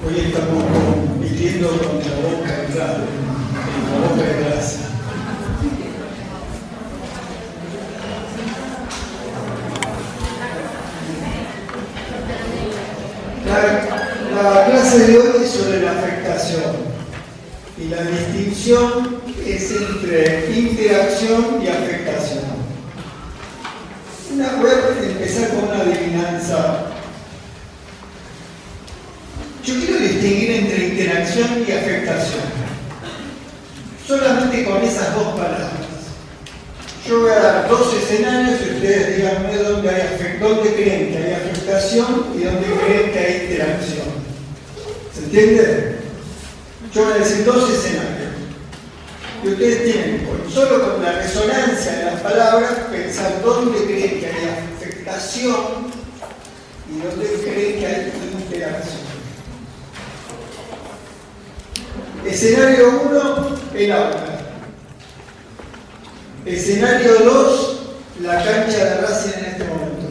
Hoy estamos compitiendo con la boca de clase, la boca de clase. La clase de hoy es sobre la afectación y la distinción es entre interacción y afectación. Voy a empezar con una adivinanza. Yo quiero distinguir entre interacción y afectación. Solamente con esas dos palabras. Yo voy a dar dos escenarios y ustedes díganme dónde creen que hay afectación y dónde creen que hay interacción. ¿Se entiende? Yo voy a decir dos escenarios. Y ustedes tienen, solo con la resonancia de las palabras, pensar dónde creen que hay afectación y dónde creen que hay interacción. Escenario 1, el aula. Escenario 2, la cancha de Racing en este momento.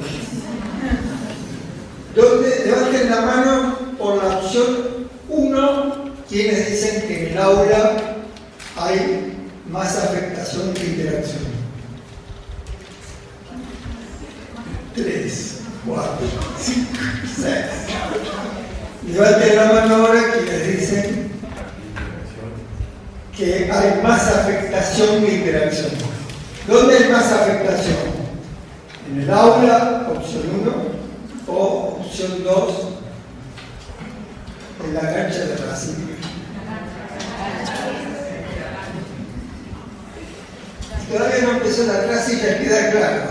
Levanten la mano por la opción 1, quienes dicen que en el aula hay más afectación que interacción. 3, 4, 5, 6. Levanten la mano ahora quienes dicen que hay más afectación que interacción. ¿Dónde hay más afectación? ¿En el aula, opción 1, o opción 2, en la cancha de Racing? Todavía no empezó la clase y ya queda claro.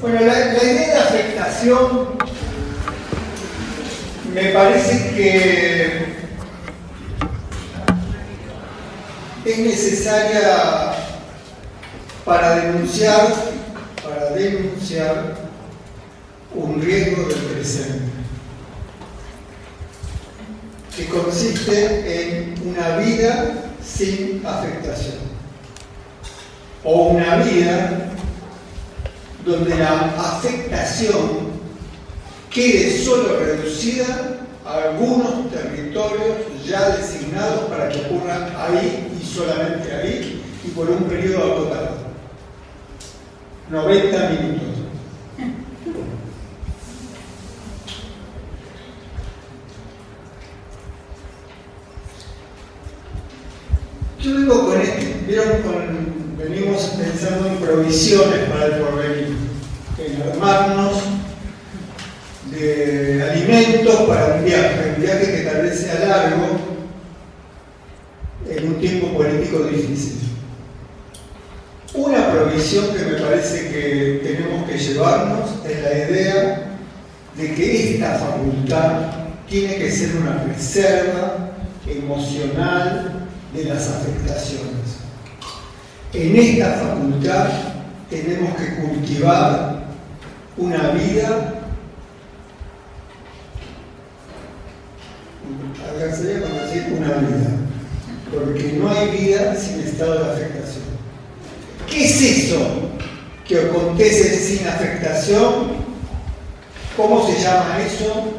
Bueno, la idea de afectación me parece que es necesaria para denunciar un riesgo del presente, que consiste en una vida sin afectación, o una vida donde la afectación quede solo reducida a algunos territorios ya designados para que ocurra ahí y solamente ahí y por un periodo acotado. 90 minutos. Yo vengo con venimos pensando en provisiones para el porvenir, en armarnos de alimentos para un viaje que tal vez sea largo, en un tiempo político difícil. Una provisión que me parece que tenemos que llevarnos es la idea de que esta facultad tiene que ser una reserva emocional de las afectaciones. En esta facultad tenemos que cultivar una vida, sería como decir una vida, porque no hay vida sin estado de afectación. ¿Qué es eso que acontece sin afectación? ¿Cómo se llama eso?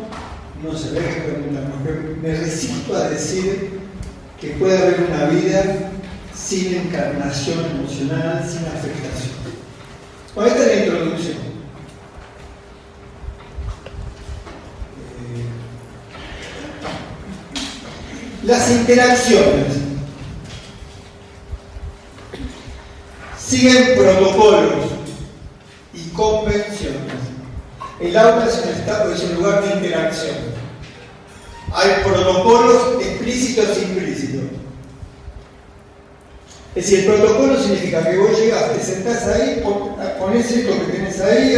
No sé, hay que preguntarnos, pero me resisto a decir que puede haber una vida sin encarnación emocional, sin afectación. Bueno, esta es la introducción. Las interacciones siguen protocolos y convenciones. El aula es un lugar de interacción. Hay protocolos explícitos e implícitos. Es decir, el protocolo significa que vos llegás, te sentás ahí, ponés esto que tenés ahí,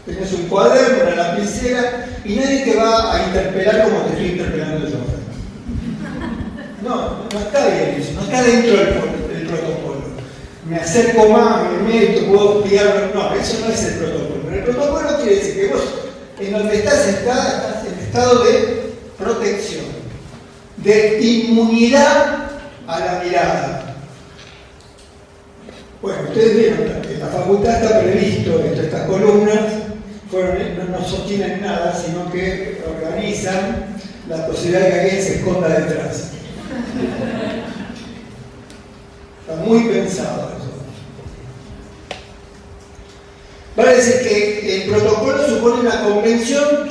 tenés un cuaderno, una lapicera, y nadie te va a interpelar como te estoy interpelando yo. No está bien eso, no está dentro del protocolo. Me acerco más, me meto, puedo pillarlo. No, eso no es el protocolo. Pero el protocolo quiere decir que vos, en donde estás en estado de protección, de inmunidad a la mirada mirada. Bueno, ustedes vieron, en la facultad está previsto estas columnas, no sostienen nada, sino que organizan la posibilidad de que alguien se esconda detrás. Está muy pensado eso. Vale decir que el protocolo supone una convención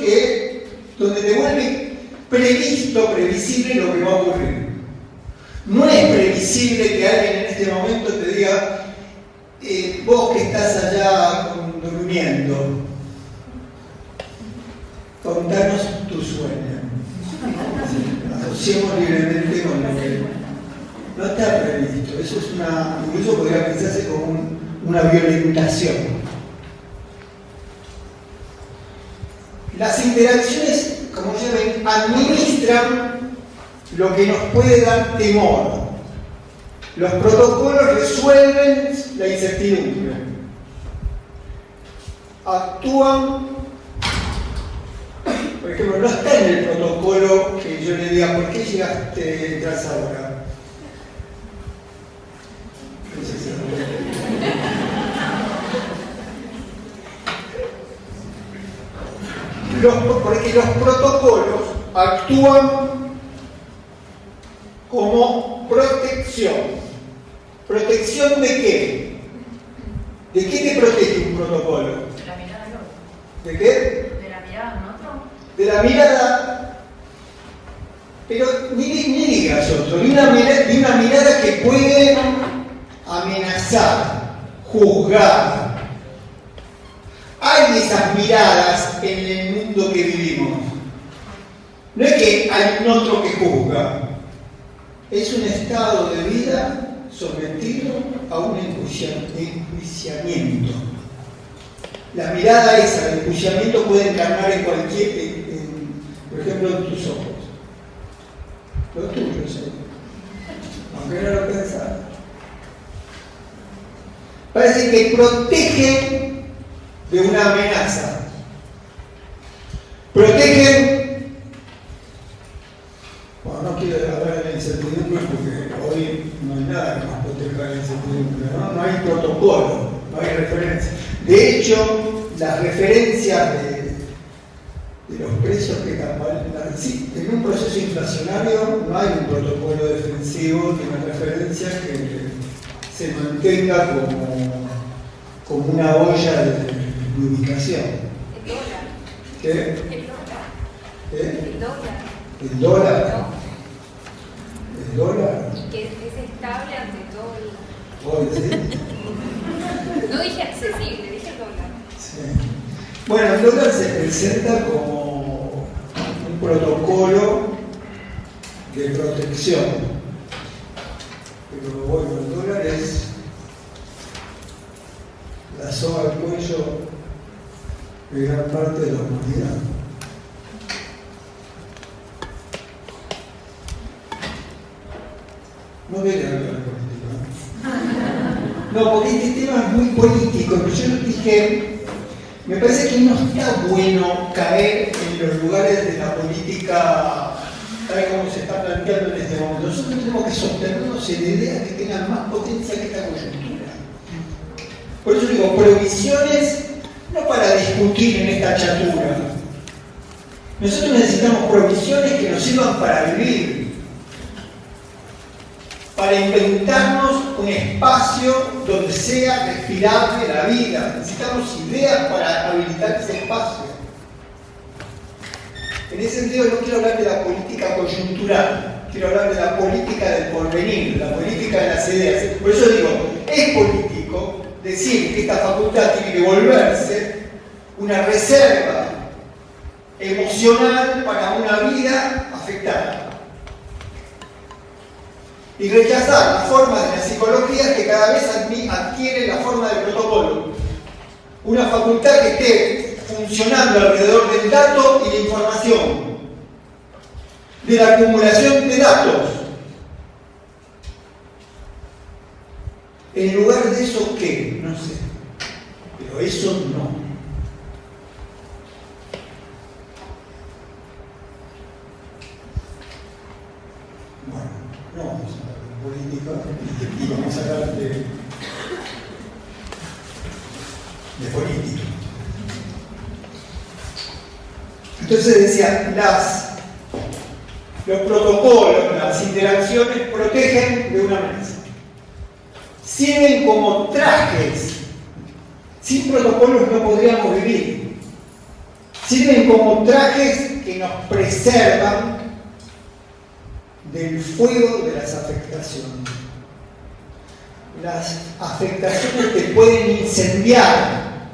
donde te vuelve previsible lo que va a ocurrir. No es previsible que alguien en este momento te diga, vos que estás allá durmiendo, contanos tu sueño. Asociemos libremente con lo que no está previsto. Eso es incluso podría pensarse como una violentación. Las interacciones, como ya ven, administran lo que nos puede dar temor. Los protocolos resuelven la incertidumbre. Actúan, por ejemplo, no está en el protocolo que yo le diga, ¿por qué entras ahora? No sé si porque los protocolos actúan como protección. ¿Protección de qué? ¿De qué te protege un protocolo? De la mirada del otro. ¿De qué? De la mirada del otro. De la mirada, pero ni digas otro, de una mirada que puede amenazar, juzgar. Hay esas miradas en el mundo que vivimos. No es que hay un otro que juzga. Es un estado de vida sometido a un enjuiciamiento. La mirada esa, el enjuiciamiento puede encarnar en por ejemplo, en tus ojos. Los tuyos, aunque no lo pensás. Parece que protegen de una amenaza. Protegen. Bueno, no quiero hablar de la incertidumbre porque hoy no hay nada que más proteja la incertidumbre, ¿no? No hay protocolo, no hay referencia. De hecho, las referencias de los precios que en un proceso inflacionario no hay un protocolo defensivo ni una referencia que se mantenga como una olla de ubicación. El dólar. ¿Qué? El dólar. ¿Eh? El dólar. ¿El dólar? ¿El dólar? Y que es estable ante todo el... Hoy, ¿sí? No dije accesible, dije el dólar. Sí. Bueno, el dólar se presenta como un protocolo de protección. Pero bueno, el dólar es la soga al cuello de gran parte de la humanidad. No quería hablar de política. No, porque este tema es muy político, pero yo dije, me parece que no está bueno caer en los lugares de la política tal como se está planteando en este momento. Nosotros tenemos que sostenernos en ideas que tengan más potencia que esta coyuntura. Por eso digo, provisiones no para discutir en esta chatura. Nosotros necesitamos provisiones que nos sirvan para vivir, para inventarnos un espacio donde sea respirable la vida. Necesitamos ideas para habilitar ese espacio. En ese sentido no quiero hablar de la política coyuntural, quiero hablar de la política del porvenir, de la política de las ideas. Por eso digo, es político decir que esta facultad tiene que volverse una reserva emocional para una vida afectada. Y rechazar las formas de la psicología que cada vez adquieren la forma de protocolo. Una facultad que esté funcionando alrededor del dato y la información, de la acumulación de datos. En lugar de eso, ¿qué? No sé. Pero eso no. Bueno, no vamos a hablar de política. política y vamos a hablar de política. Entonces decía, los protocolos, las interacciones protegen de una amenaza. Sirven como trajes. Sin protocolos no podríamos vivir. Sirven como trajes que nos preservan del fuego de las afectaciones. Las afectaciones te pueden incendiar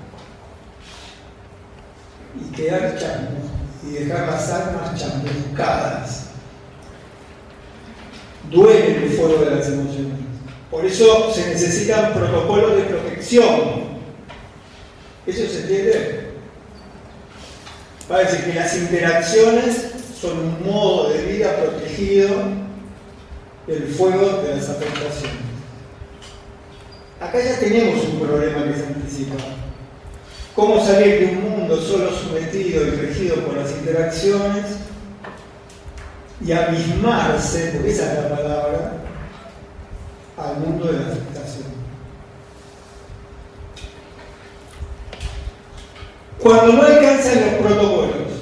y quedar changos y dejar las almas chamuscadas. Duele el fuego de las emociones. Por eso se necesitan protocolos de protección. ¿Eso se entiende? Parece que las interacciones son un modo de vida protegido del fuego de las afectaciones. Acá ya tenemos un problema que se anticipa. ¿Cómo salir de un mundo solo sometido y regido por las interacciones y abismarse, porque esa es la palabra, al mundo de la afectación? Cuando no alcanzan los protocolos,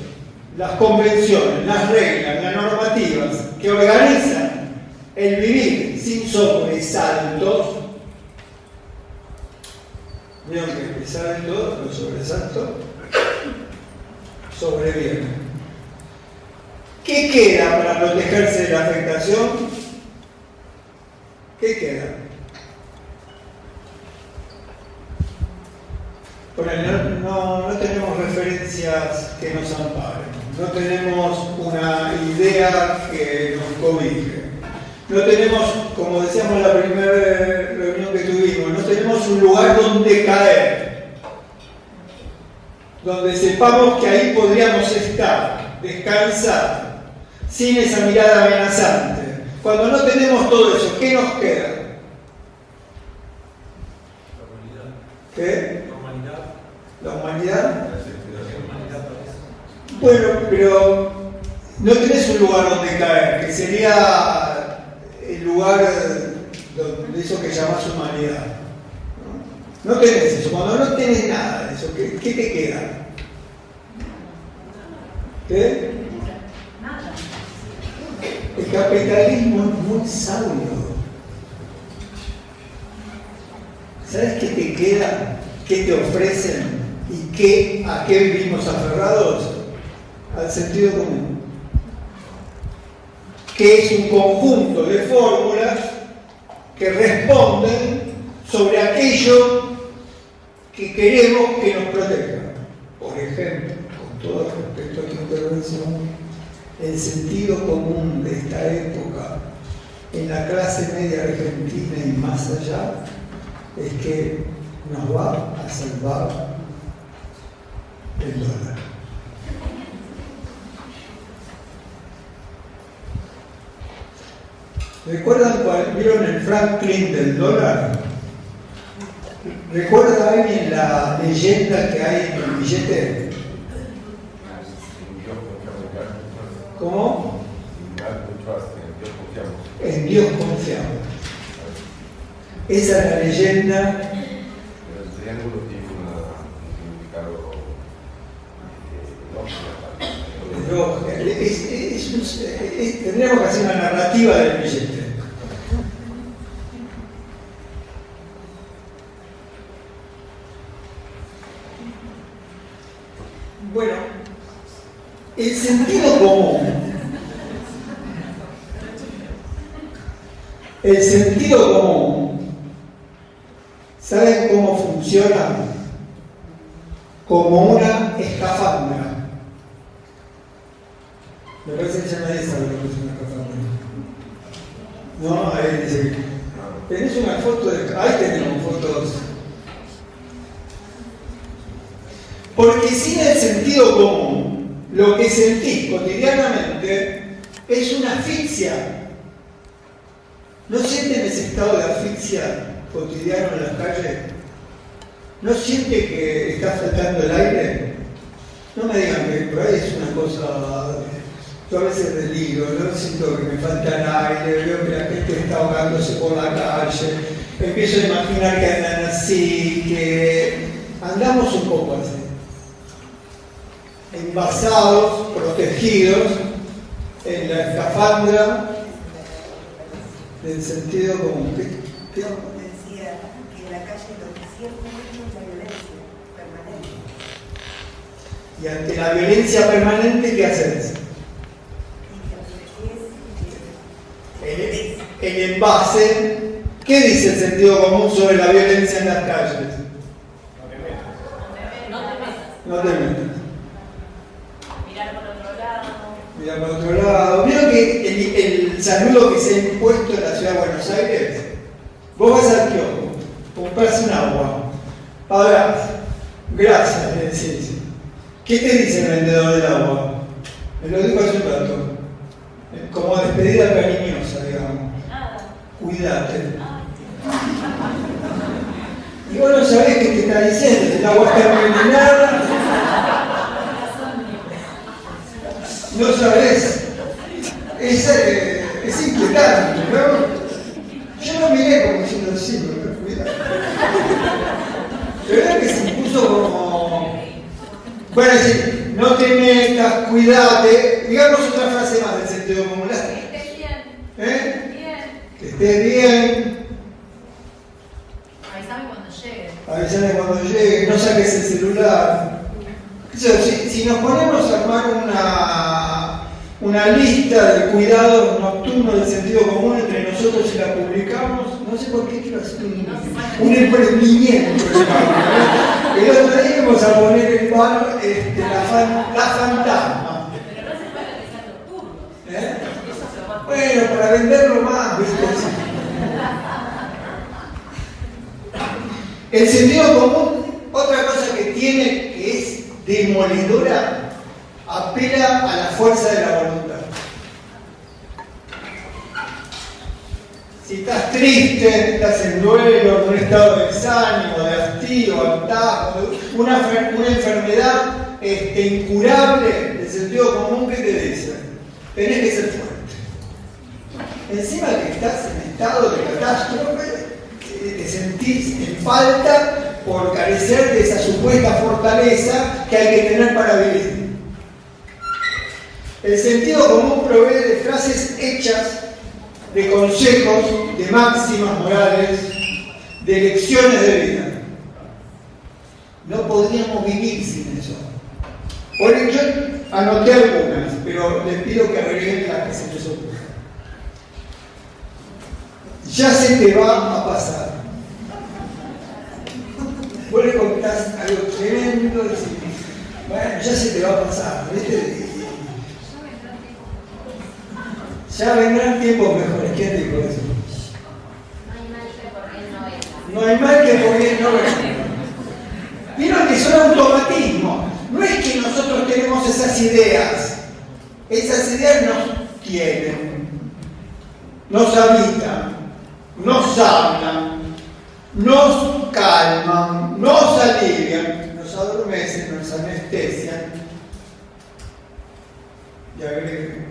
las convenciones, las reglas, las normativas que organizan el vivir sin sobresaltos, vieron que sobresaltos, los sobresaltos sobreviven. ¿Qué queda para protegerse de la afectación? ¿Qué queda? No tenemos referencias que nos amparen, no tenemos una idea que nos cobije, no tenemos, como decíamos en la primera reunión que tuvimos, no tenemos un lugar donde caer, donde sepamos que ahí podríamos estar, descansar, sin esa mirada amenazante. Cuando no tenemos todo eso, ¿qué nos queda? ¿Qué? ¿La humanidad? Bueno, pero no tenés un lugar donde caer, que sería el lugar de eso que llamás humanidad. No tenés eso. Cuando no tenés nada de eso, ¿qué te queda? ¿Qué? El capitalismo es muy sabio. ¿Sabes qué te queda? ¿Qué te ofrecen? ¿Y a qué vivimos aferrados? Al sentido común. Que es un conjunto de fórmulas que responden sobre aquello que queremos que nos proteja. Por ejemplo, con todo respecto a tu intervención, el sentido común de esta época en la clase media argentina y más allá es que nos va a salvar el dólar. ¿Recuerdan cuál vieron el Franklin del dólar? ¿Recuerda alguien la leyenda que hay en el billete? ¿Cómo? En Dios confiamos. Esa es la leyenda. El triángulo tiene un significado tendríamos que hacer una narrativa del billete. Bueno, el sentido común. El sentido común, ¿saben cómo funciona? Como una escafandra. Me parece que ya nadie sabe lo que es una escafandra. No, ahí dice, tenés una foto de... Ahí tenemos fotos. Porque sin el sentido común, lo que sentís cotidianamente es una asfixia. ¿No sienten ese estado de asfixia cotidiano en la calle? ¿No siente que está faltando el aire? No me digan que por ahí es una cosa Yo a veces deliro, ¿no? Siento que me falta el aire, veo que la gente está ahogándose por la calle, empiezo a imaginar que andan así, que andamos un poco así, envasados, protegidos en la escafandra del sentido común. ¿Qué? Decía que en la calle lo que siempre es la violencia permanente. Y ante la violencia permanente, ¿qué haces? El envase, ¿qué dice el sentido común sobre la violencia en las calles? No te metas. Mirar por otro lado. Mirar por otro lado. ¿Vieron que el saludo que se ha impuesto en la ciudad de Buenos Aires? Vos vas al kiosco, compras un agua, pagás, gracias, le decís. ¿Qué te dice el vendedor del agua? Me lo dijo hace un rato. Como despedida cariñosa, digamos. Cuídate. Y vos no sabés qué te está diciendo, el agua está envenenada. No sabés. Es inquietante, ¿no? Yo no miré como diciendo sí, pero cuidado. De verdad que se impuso como. Bueno, decir, no te metas, cuídate. Digamos otra frase más del sentido común. Que estés bien. Bien. Que estés bien. Avísame cuando llegue. Avísame cuando llegue. No saques el celular. Si nos ponemos a armar una lista de cuidados nocturnos del sentido común entre nosotros y la publicamos, no sé por qué quiero hacer un emprendimiento. El otro día vamos a poner el bar la fantasma. Pero no hace falta que sean nocturnos. ¿Eh? Eso se va a Bueno, para venderlo más, ¿viste? El sentido común, otra cosa que tiene, que es demolidora, apela a la fuerza de la voluntad. Si estás triste, estás en duelo, en un estado de desánimo, de hastío, hartazgo, una enfermedad incurable, el sentido común, ¿qué te dice? Tenés que ser fuerte. Encima que estás en estado de catástrofe, te sentís en falta por carecer de esa supuesta fortaleza que hay que tener para vivir. El sentido común provee de frases hechas, de consejos, de máximas morales, de lecciones de vida. No podríamos vivir sin eso. Por ello, anoté algunas, pero les pido que agreguen las que se les ocurran. Ya se te va a pasar. Vos le contás algo tremendo y decís, bueno, ya se te va a pasar, ¿viste? Ya vendrán tiempos mejores. ¿Quién dijo eso? No hay mal que por bien no venga. Vieron que son automatismos. No es que nosotros tenemos esas ideas. Esas ideas nos tienen, nos habitan, nos hablan, nos calman, nos alivian, nos adormecen, nos anestesian. Y agreguen.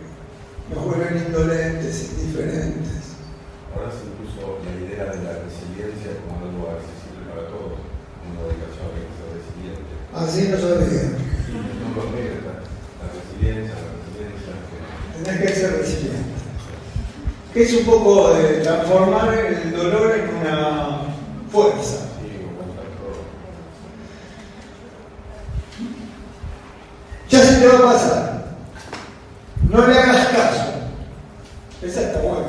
Nos vuelven indolentes, indiferentes. Ahora se incluso la idea de la resiliencia como algo accesible para todos, una dedicación a que sea resiliente. Así no sabía. No lo meta, la resiliencia. Tenés que ser resiliente. Que es un poco de transformar el dolor en una fuerza. Sí, todo. Ya se te va a pasar. No le hagas caso. Esa está buena.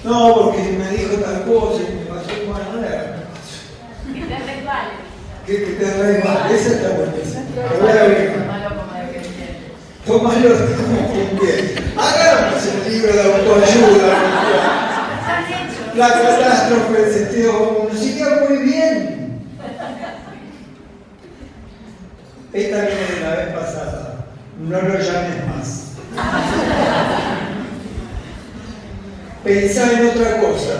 No, porque me dijo tal cosa y me pasó, bueno, no le hagas caso. Que te resbale. Que te resbale, esa está buenísima. Lo voy a ver. Tómalo como quien quiere. Hagamos el libro de autoayuda. La catástrofe del sentido común. Nos sigue muy bien. Esta viene de la vez pasada. No lo llames más. Pensá en otra cosa.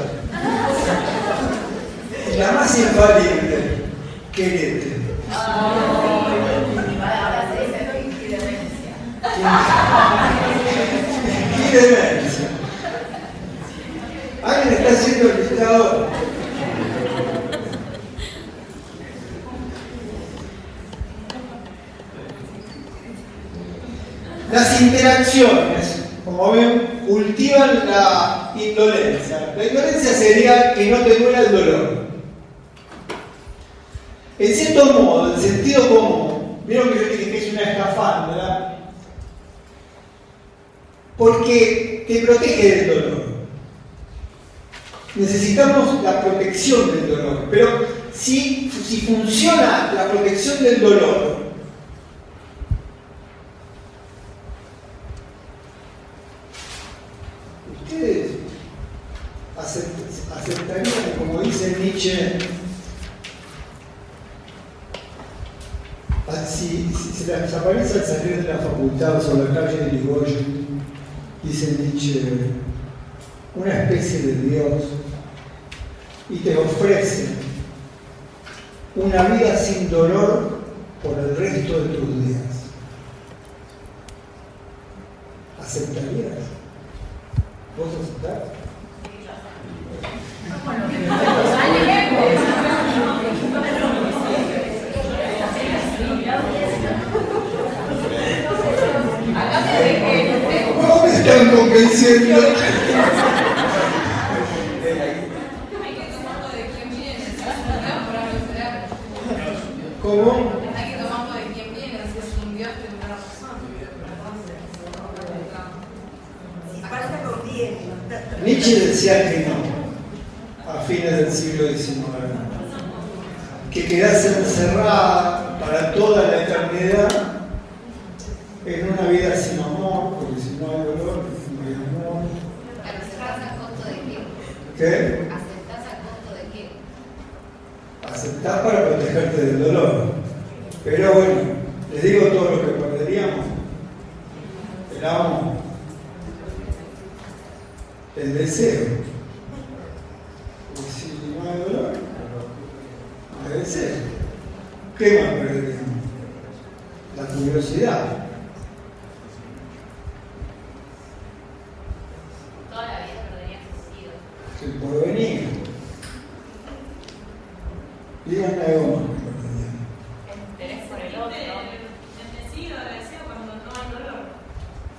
La más infalible. Querete. ¡Qué demencia! Alguien está haciendo el listado. Las interacciones, como ven, cultivan la indolencia. La indolencia sería que no te duela el dolor. En cierto modo, el sentido común, vieron que yo dije que es una escafandra, porque te protege del dolor. Necesitamos la protección del dolor, pero si funciona la protección del dolor, ustedes aceptarían, como dice Nietzsche, si se les aparece al salir de la facultad o sobre la calle de Irigoyen, dice Nietzsche, una especie de Dios, y te ofrece una vida sin dolor por el resto de tus días. ¿Aceptarías? ¿Vos aceptás? ¿Cómo me están convenciendo? ¿Cómo? Hay que tomarlo de quién viene, si es un Dios de una persona. Si pasa con bien. Nietzsche decía que no, a fines del siglo XIX, que quedase encerrada para toda la eternidad en una vida sin amor, porque si no hay dolor, no hay amor. ¿Aceptás a costo de qué? ¿Qué? ¿Aceptás a costo de qué? Aceptar para protegerte del dolor. Pero bueno, les digo todo lo que perderíamos. El amor, el deseo. Y si no hay dolor, no hay deseo. ¿Qué más perderíamos? La curiosidad. Toda la vida perderías sentido. El porvenir. Díganme algo más que perderíamos. El interés por el otro. El deseo cuando no hay dolor.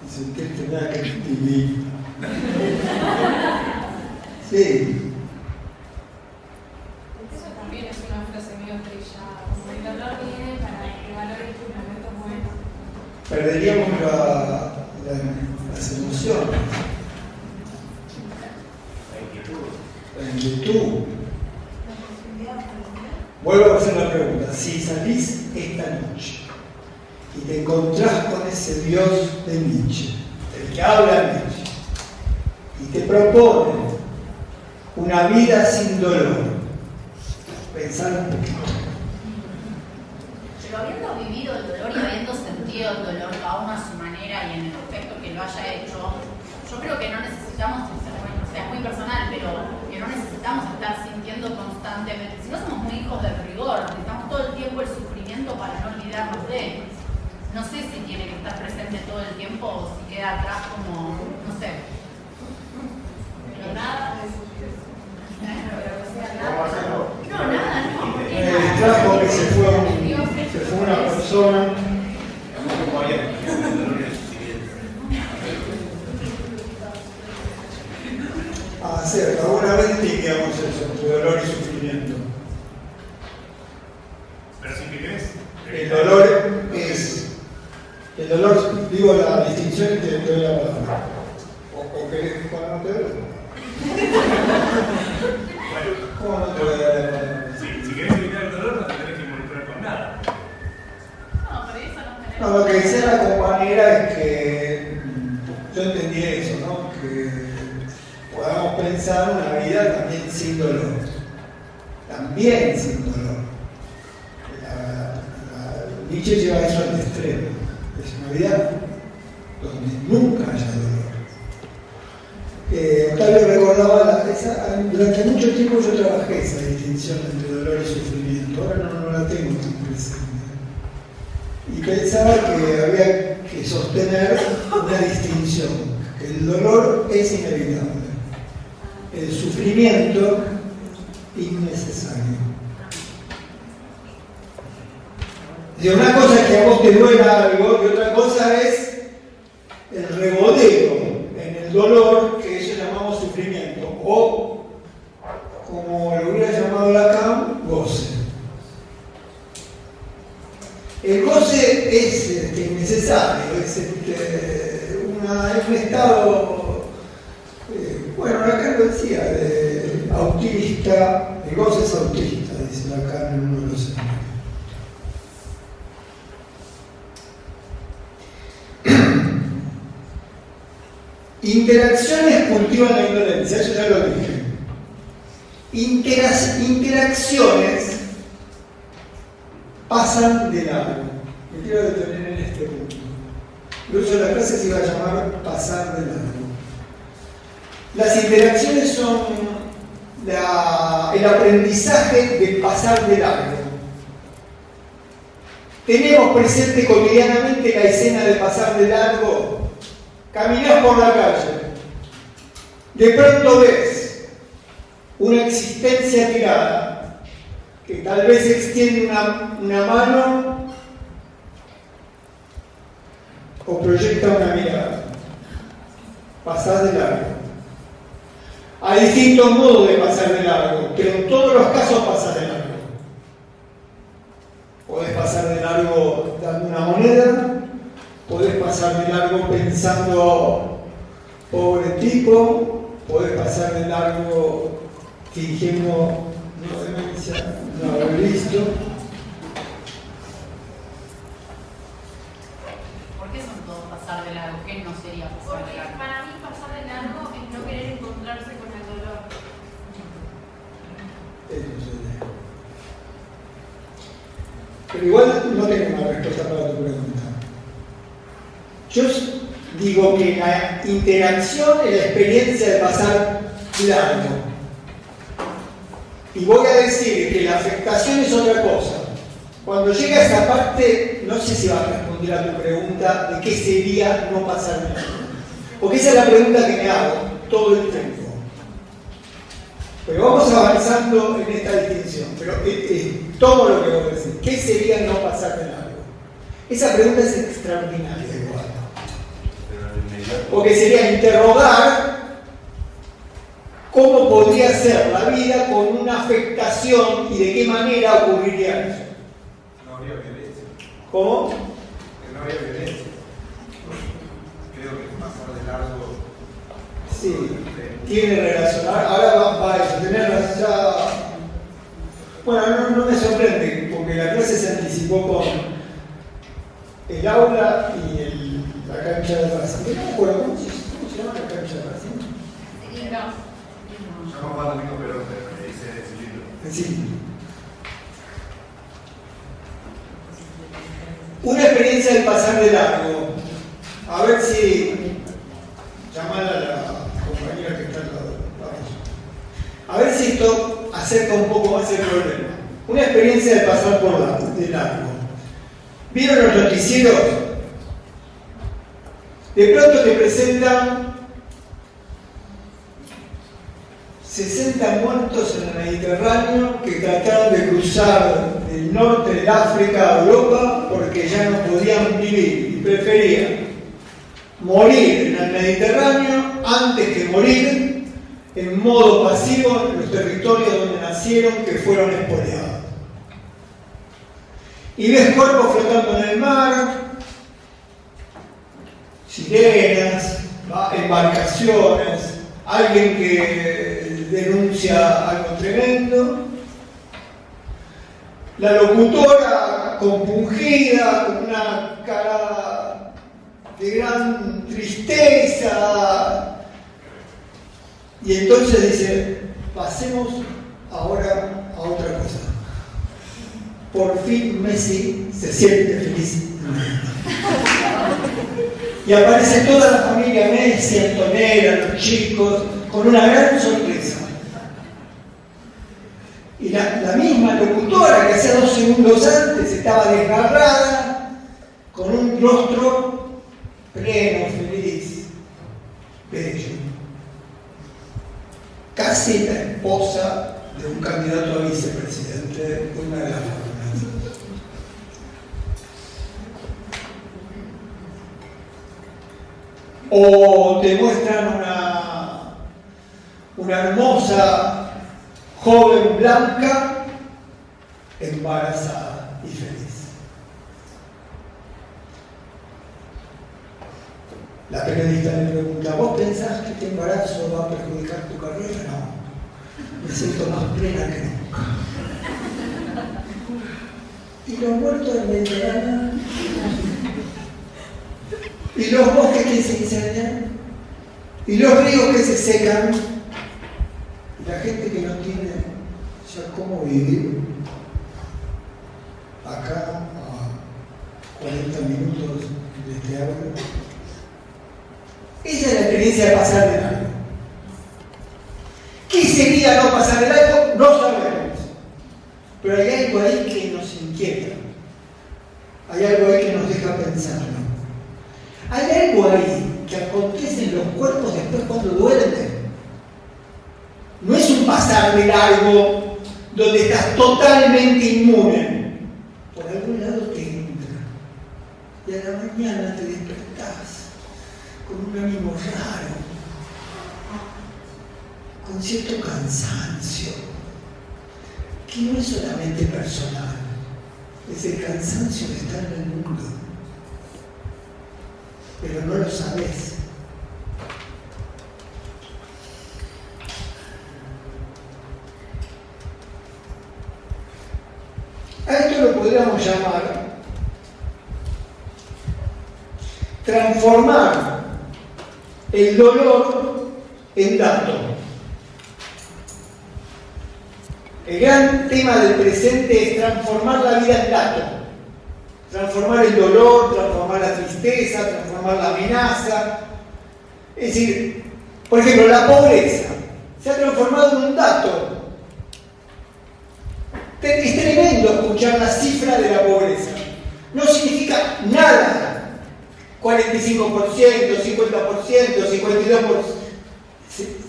Y sentirte nada que te limita. Sí. Eso también es una frase medio trillada. Como el dolor viene para que valores tus momentos buenos. Perderíamos las emociones. La inquietud. Vuelvo a hacer la pregunta. Si salís esta noche y te encontrás con ese Dios de Nietzsche, el que habla Nietzsche, y te propone una vida sin dolor, pensar un poquito. Pero habiendo vivido el dolor y habiendo sentido el dolor cada uno a su manera y en el aspecto que lo haya hecho, yo creo que no necesitamos, o sea, es muy personal, pero que no necesitamos estar sintiendo constantemente. Si no somos muy hijos del rigor, necesitamos todo el tiempo el sufrimiento para no olvidarnos de. No sé si tiene que estar presente todo el tiempo o si queda atrás como, no sé. Pero nada de sufrir. No, nada, no. Me distrajo que se fue una persona. Acerca, alguna vez digamos eso, tu dolor y sufrimiento. Pero sin que querés. El dolor, digo la distinción y te doy la palabra. O querés cuando no te duele. ¿Cómo no te voy a dar la palabra? Si querés evitar el dolor, no te tenés que involucrar con nada. No, pero eso no tenemos. No, lo que decía la compañera es que yo entendí eso, ¿no? Que podamos pensar una vida también sin dolor. También sin dolor. Nietzsche lleva eso al extremo. Es una vida donde nunca haya dolor. Octavio recordaba, durante mucho tiempo yo trabajé esa distinción entre dolor y sufrimiento. Ahora no la tengo tan presente. Y pensaba que había que sostener una distinción, que el dolor es inevitable, el sufrimiento innecesario. Y una cosa es que a vos te duela algo y otra cosa es el regodeo en el dolor, que eso llamamos sufrimiento, o como lo hubiera llamado Lacan, goce. El goce es innecesario, es un estado, bueno, Lacan lo decía, de autista, el goce es autista, dice Lacan en uno de los seminarios. Interacciones cultivan la indolencia, eso ya lo dije. Interacciones pasan de largo. Me quiero detener en este punto. Incluso la clase se iba a llamar pasar de largo. Las interacciones son el aprendizaje de pasar de largo. Tenemos presente cotidianamente la escena de pasar de largo. Caminás por la calle, de pronto ves una existencia tirada que tal vez extiende una mano o proyecta una mirada. Pasás de largo. Hay distintos modos de pasar de largo, pero en todos los casos pasás de largo. Podés pasar de largo dando una moneda. Podés pasar de largo pensando, pobre tipo, podés pasar de largo fingiendo no demencia, no haber visto. ¿Por qué son todos pasar de largo? ¿Qué no sería pasar de Porque largo? para mí pasar de largo es no querer encontrarse con el dolor. Eso sería. Pero igual no tengo una respuesta para tu pregunta. Yo digo que la interacción es la experiencia de pasar largo. Y voy a decir que la afectación es otra cosa. Cuando llega a esa parte, no sé si va a responder a tu pregunta de qué sería no pasar largo. Porque esa es la pregunta que me hago todo el tiempo. Pero vamos avanzando en esta distinción. Pero todo lo que voy a decir, ¿qué sería no pasar de largo? Esa pregunta es extraordinaria igual. Porque sería interrogar cómo podría ser la vida con una afectación y de qué manera ocurriría eso. No habría violencia. ¿Cómo? Que no habría violencia. Creo que pasar de largo. Sí, tiene relación. Ahora va a eso, tener ya. Bueno, no me sorprende, porque la clase se anticipó con el aula y la cancha de Racing. No me acuerdo, ¿cómo se llama la cancha de Racing? Llama Juan Domingo Perón, que dice en su libro. Sí. Una experiencia de pasar de largo. A ver si. Llamar a la compañera que está al lado. A ver si esto acerca un poco más el problema. Una experiencia de pasar de largo. ¿Vieron los noticieros? De pronto te presentan 60 muertos en el Mediterráneo que trataron de cruzar del norte del África a Europa porque ya no podían vivir y preferían morir en el Mediterráneo antes que morir en modo pasivo en los territorios donde nacieron, que fueron expoliados. Y ves cuerpos flotando en el mar, sirenas, embarcaciones, alguien que denuncia algo tremendo, la locutora compungida, con una cara de gran tristeza, y entonces dice, pasemos ahora a otra cosa. Por fin Messi se siente feliz. Y aparece toda la familia Messi, Antonella, los chicos, con una gran sorpresa. Y la misma locutora que hacía 2 segundos antes estaba desgarrada, con un rostro pleno, feliz, bello. Casi la esposa de un candidato a vicepresidente de una de las fórmulas. O te muestran una hermosa joven blanca embarazada y feliz. La periodista le pregunta: ¿vos pensás que este embarazo va a perjudicar tu carrera? No, me siento más plena que nunca. ¿Y los muertos del Mediterráneo? ¿Y los bosques que se incendian? ¿Y los ríos que se secan? ¿Y la gente que no tiene ya cómo vivir? Acá, a 40 minutos de este audio. Esa es la experiencia de pasar de largo. ¿Qué sería no pasar de largo? No sabemos. Pero hay algo ahí que nos inquieta. Hay algo ahí que nos deja pensando. Hay algo ahí que acontece en los cuerpos después cuando duermen. No es un pasar de largo donde estás totalmente inmune. Por algún lado te entra. Y a la mañana te despertás con un ánimo raro, con cierto cansancio, que no es solamente personal, es el cansancio de estar en el mundo, pero no lo sabes. A esto lo podríamos llamar transformar el dolor en dato. El gran tema del presente es transformar la vida en dato. Transformar el dolor, transformar la tristeza, transformar la amenaza. Es decir, por ejemplo, la pobreza se ha transformado en un dato. Es tremendo escuchar la cifra de la pobreza. No significa nada. 45%, 50%, 52%,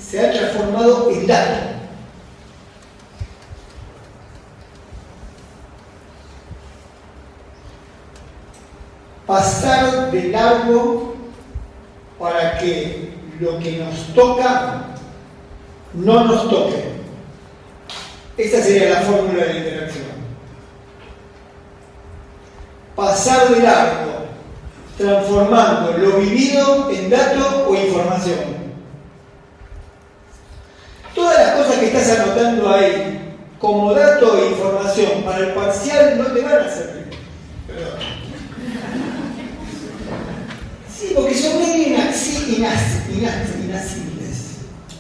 se ha transformado en dato. Pasar de largo para que lo que nos toca no nos toque. Esa sería la fórmula de la interacción. Pasar de largo transformando lo vivido en dato o información. Todas las cosas que estás anotando ahí como dato e información para el parcial no te van a servir. Perdón. Sí, porque son medio inacibles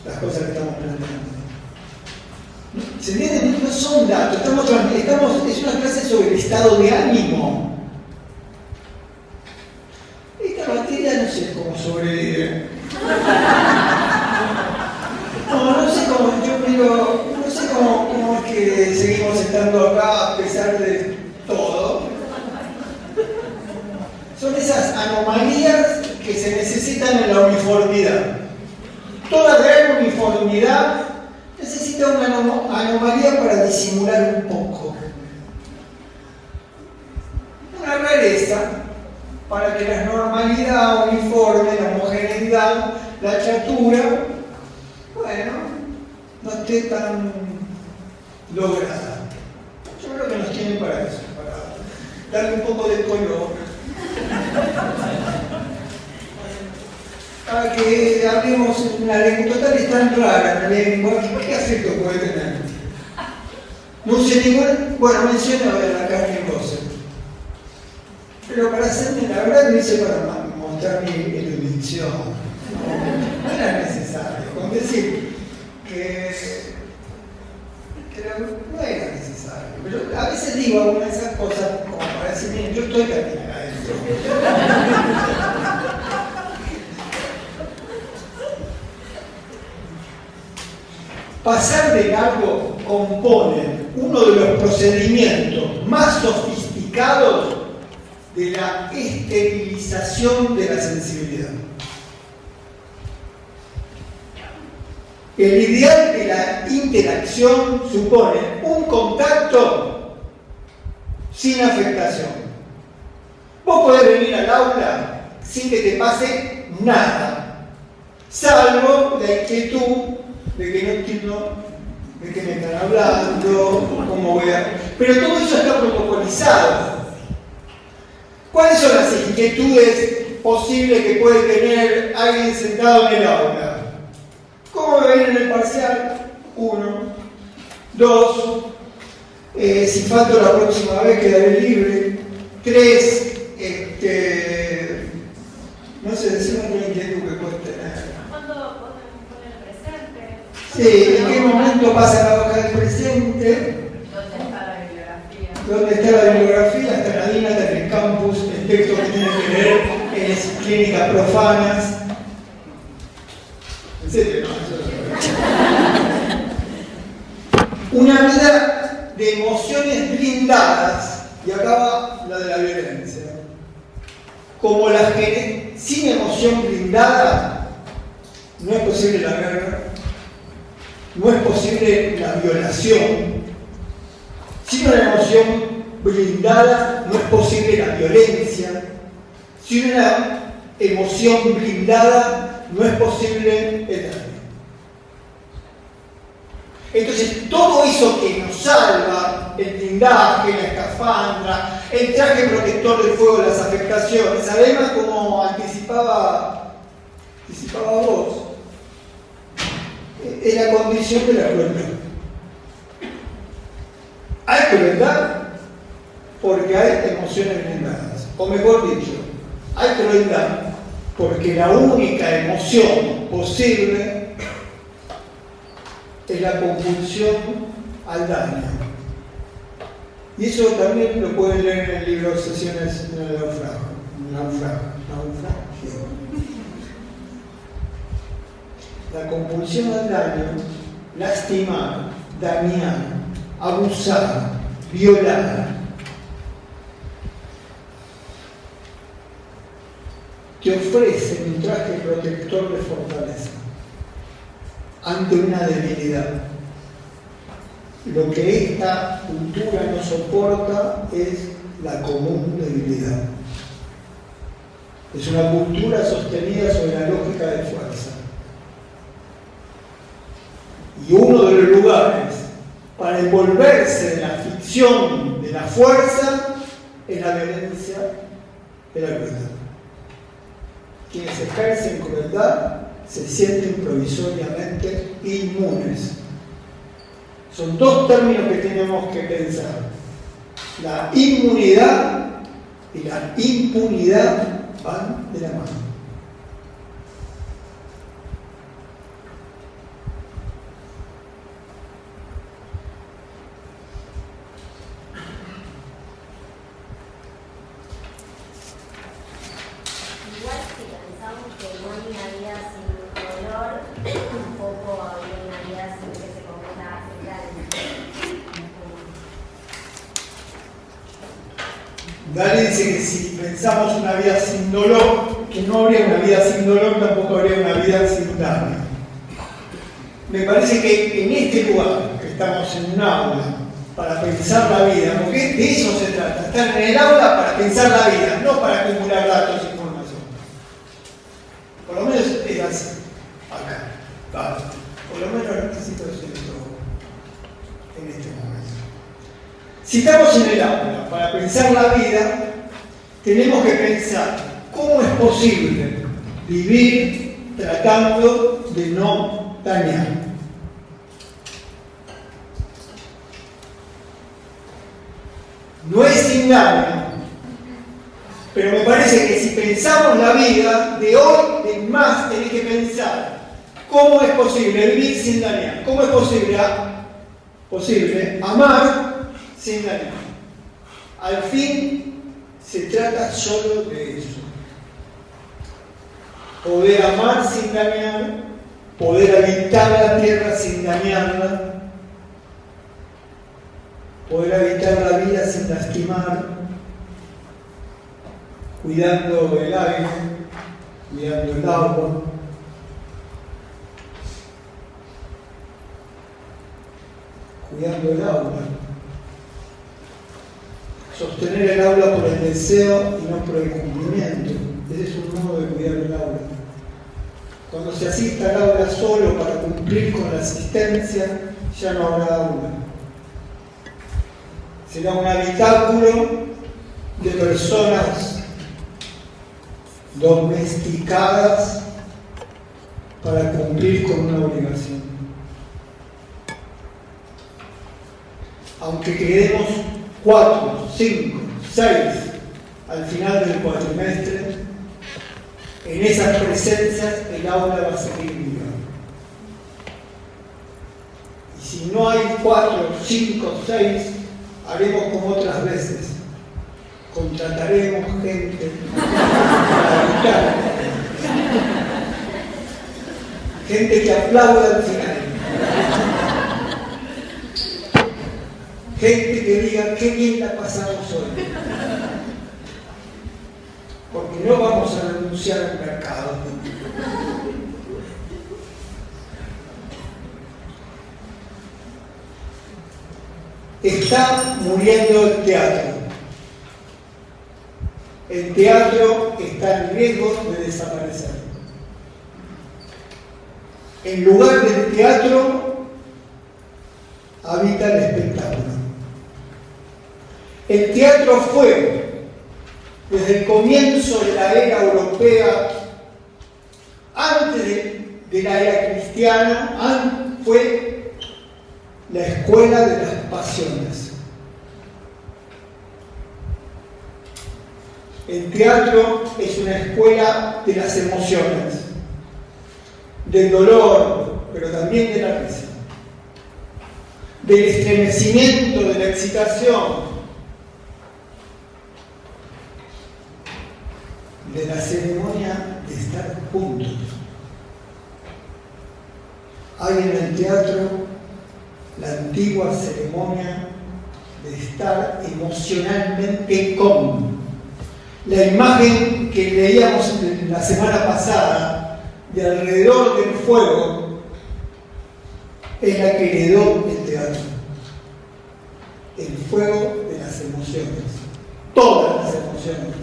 las cosas que estamos planteando. ¿Se entiende? No son datos, es una clase sobre el estado de ánimo. Esta materia no sé cómo sobrevive. No sé cómo es que seguimos estando acá a pesar de todo. Son esas anomalías que se necesitan en la uniformidad. Toda real uniformidad necesita una anomalía para disimular un poco. Una rareza para que la normalidad uniforme, la homogeneidad, la chatura, bueno, no esté tan lograda. Yo creo que nos tienen para eso, para darle un poco de color. Para que hablemos una lengua total es tan rara la lengua, ¿qué efecto puede tener? No sé ningún, bueno, menciono la carne rosa. Pero para hacerme la verdad lo hice para mostrar mi erudición. No era necesario. Con decir que no era necesario. Pero a veces digo algunas de esas cosas como para decir, miren, yo estoy también adentro. Pasar de largo compone uno de los procedimientos más sofisticados de la esterilización de la sensibilidad. El ideal de la interacción supone un contacto sin afectación. Vos podés venir al aula sin que te pase nada, salvo la inquietud de que no entiendo de qué me están hablando, cómo voy a... Pero todo eso está protocolizado. ¿Cuáles son las inquietudes posibles que puede tener alguien sentado en el aula? ¿Cómo me va a ir en el parcial? 1. 2. Si falto la próxima vez quedaré libre. 3. No sé, decime una inquietud que puedes tener. ¿Cuándo poner el presente? Sí, ¿en qué momento pasa la hoja del presente? ¿Dónde está la bibliografía? ¿Dónde está la bibliografía? Está en la DINA, está en el campus, el texto que tiene que leer es Clínicas Profanas. ¿En serio? No, eso no. Una vida de emociones blindadas, y acaba la de la violencia. Como las que sin emoción blindada no es posible la guerra, no es posible la violación. Sin una emoción blindada no es posible la violencia. Sin una emoción blindada no es posible el daño. Entonces, todo eso que nos salva, el blindaje, la escafandra, el traje protector del fuego de las afectaciones, además, como anticipaba vos, es la condición de la crueldad. Hay crueldad porque hay emociones blindadas. O mejor dicho, hay crueldad porque la única emoción posible es la compulsión al daño. Y eso también lo pueden leer en el libro Sesiones en el naufragio. La compulsión al daño, lastimar, dañar, abusar, violar, te ofrece un traje protector de fortaleza ante una debilidad. Lo que esta cultura no soporta es la común debilidad. Es una cultura sostenida sobre la lógica de fuerza. Y uno de los lugares para envolverse en la ficción de la fuerza es la violencia de la crueldad. Quienes ejercen crueldad se sienten provisoriamente inmunes. Son dos términos que tenemos que pensar. La inmunidad y la impunidad van de la mano. Igual si pensamos que no hay una vida sin dolor, tampoco habría una vida sin que se cometa daño. Dali dice que si pensamos una vida sin dolor, que no habría una vida sin dolor, tampoco habría una vida sin daño. Me parece que en este lugar, que estamos en un aula, para pensar la vida, porque de eso se trata, estar en el aula para pensar la vida, no para acumular datos e información. Por lo menos es así, acá, vale. Por lo menos necesito esto en este momento. Si estamos en el aula para pensar la vida, tenemos que pensar cómo es posible vivir tratando de no dañar. No es sin daño, pero me parece que si pensamos la vida, de hoy en más tenés que pensar cómo es posible vivir sin dañar, cómo es posible amar sin dañar. Al fin se trata solo de eso. Poder amar sin dañar, poder habitar la tierra sin dañarla, poder habitar la vida sin lastimar, cuidando el aire, cuidando el agua. Cuidando el aula. Sostener el aula por el deseo y no por el cumplimiento. Ese es un modo de cuidar el aula. Cuando se asista al aula solo para cumplir con la asistencia, ya no habrá aula. Será un habitáculo de personas domesticadas para cumplir con una obligación. Aunque quedemos 4, 5, 6 al final del cuatrimestre, en esas presencias el aula va a seguir viva. Y si no hay 4, 5, 6, haremos como otras veces. Contrataremos gente para gritar. Gente que aplauda al final. Gente que diga qué bien la pasamos hoy. Porque no vamos a renunciar al mercado. Está muriendo el teatro. El teatro está en riesgo de desaparecer. En lugar del teatro habita el espectáculo. El teatro fue, desde el comienzo de la era europea, antes de la era cristiana, fue la escuela de las pasiones. El teatro es una escuela de las emociones, del dolor, pero también de la risa, del estremecimiento, de la excitación, de la ceremonia de estar juntos. Hay en el teatro la antigua ceremonia de estar emocionalmente con. La imagen que leíamos la semana pasada de alrededor del fuego es la que heredó el teatro. El fuego de las emociones. Todas las emociones.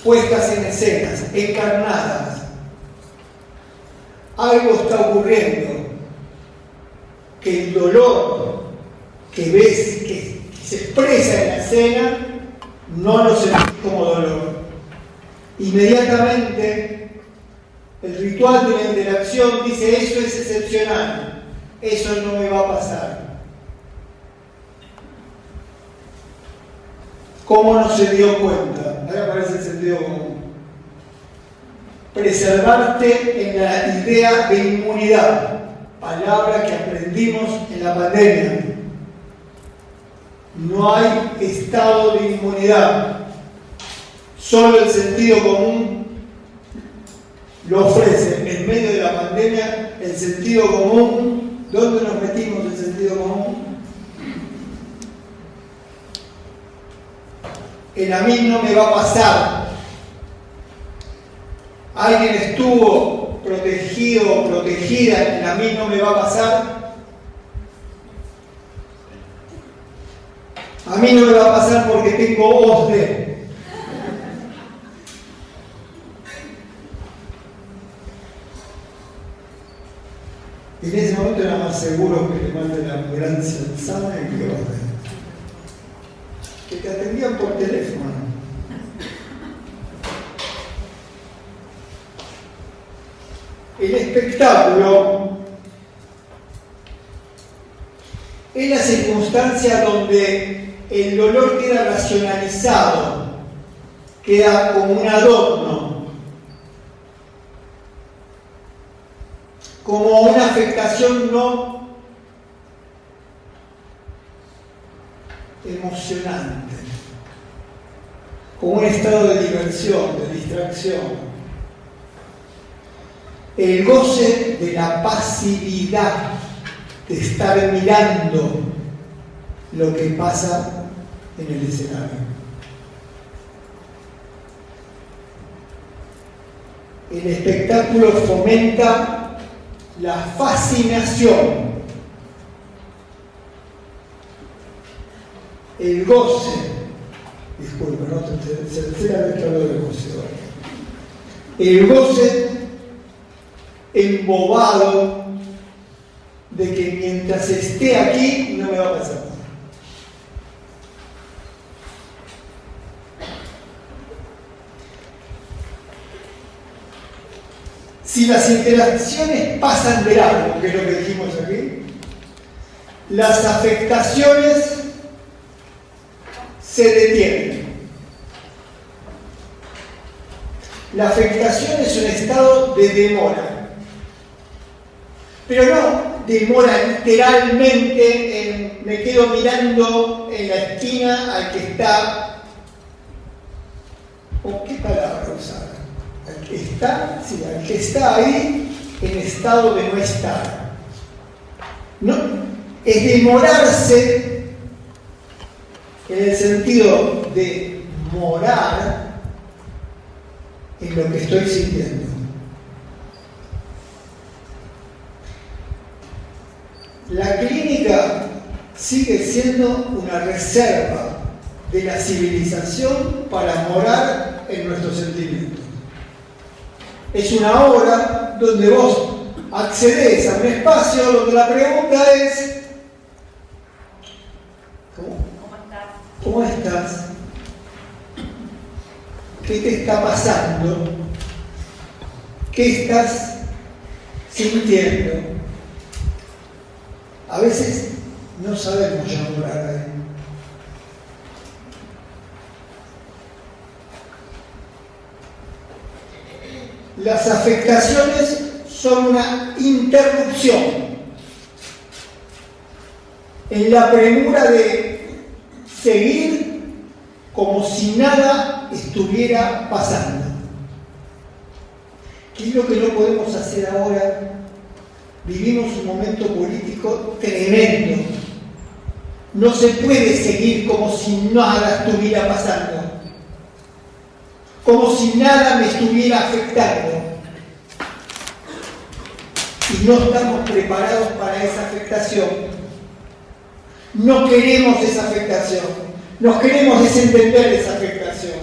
Puestas en escenas, encarnadas. Algo está ocurriendo, que el dolor que ves, que se expresa en la escena, no lo sentís como dolor. Inmediatamente, el ritual de la interacción dice: eso es excepcional, eso no me va a pasar. ¿Cómo no se dio cuenta? Ahora aparece el sentido común. Preservarte en la idea de inmunidad, palabra que aprendimos en la pandemia. No hay estado de inmunidad. Solo el sentido común lo ofrece. En medio de la pandemia, el sentido común. ¿Dónde nos metimos el sentido común? El a mí no me va a pasar. Alguien estuvo protegido o protegida, el a mí no me va a pasar. A mí no me va a pasar porque tengo OSDE. En ese momento era más seguro que le mande la ambulancia al SAMA y que OSDE. Que te atendían por teléfono. El espectáculo es la circunstancia donde el dolor queda racionalizado, queda como un adorno, como una afectación no emocionante, como un estado de diversión, de distracción. El goce de la pasividad, de estar mirando lo que pasa en el escenario. El espectáculo fomenta la fascinación, el goce. Disculpen, ¿no? Tercera vez que hablo del goce ahora. El goce embobado de que mientras esté aquí no me va a pasar nada. Si las interacciones pasan de largo, que es lo que dijimos aquí, las afectaciones se detienen. La afectación es un estado de demora, pero no demora literalmente en me quedo mirando en la esquina al que está, ¿o qué palabra usar? Al que está, sí, al que está ahí en estado de no estar. No, es demorarse en el sentido de morar en lo que estoy sintiendo. La clínica sigue siendo una reserva de la civilización para morar en nuestros sentimientos. Es una obra donde vos accedes a un espacio donde la pregunta es ¿cómo estás? ¿Qué te está pasando? ¿Qué estás sintiendo? A veces no sabemos ya morar ahí. Las afectaciones son una interrupción en la premura de seguir como si nada estuviera pasando. ¿Qué es lo que no podemos hacer ahora? Vivimos un momento político tremendo. No se puede seguir como si nada estuviera pasando, como si nada me estuviera afectando. Y no estamos preparados para esa afectación. No queremos esa afectación. Nos queremos desentender de esa afectación.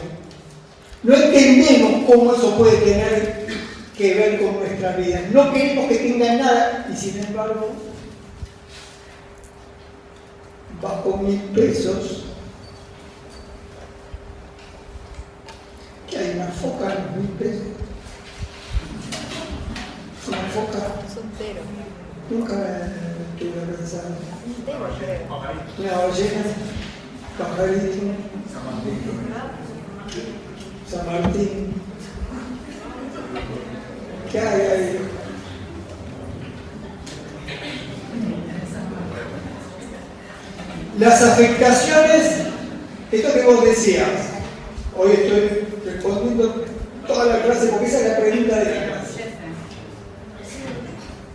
No entendemos cómo eso puede tener que ver con nuestra vida. No queremos que tenga nada y sin embargo, bajo 1.000 pesos, ¿qué hay? ¿Una foca en 1.000 pesos? ¿Una foca? Soltero. Nunca tuve pensado. Una ballena, pajarito, San Martín. ¿Qué hay ahí? Las afectaciones, esto que vos decías, hoy estoy respondiendo toda la clase porque esa es la pregunta de la clase.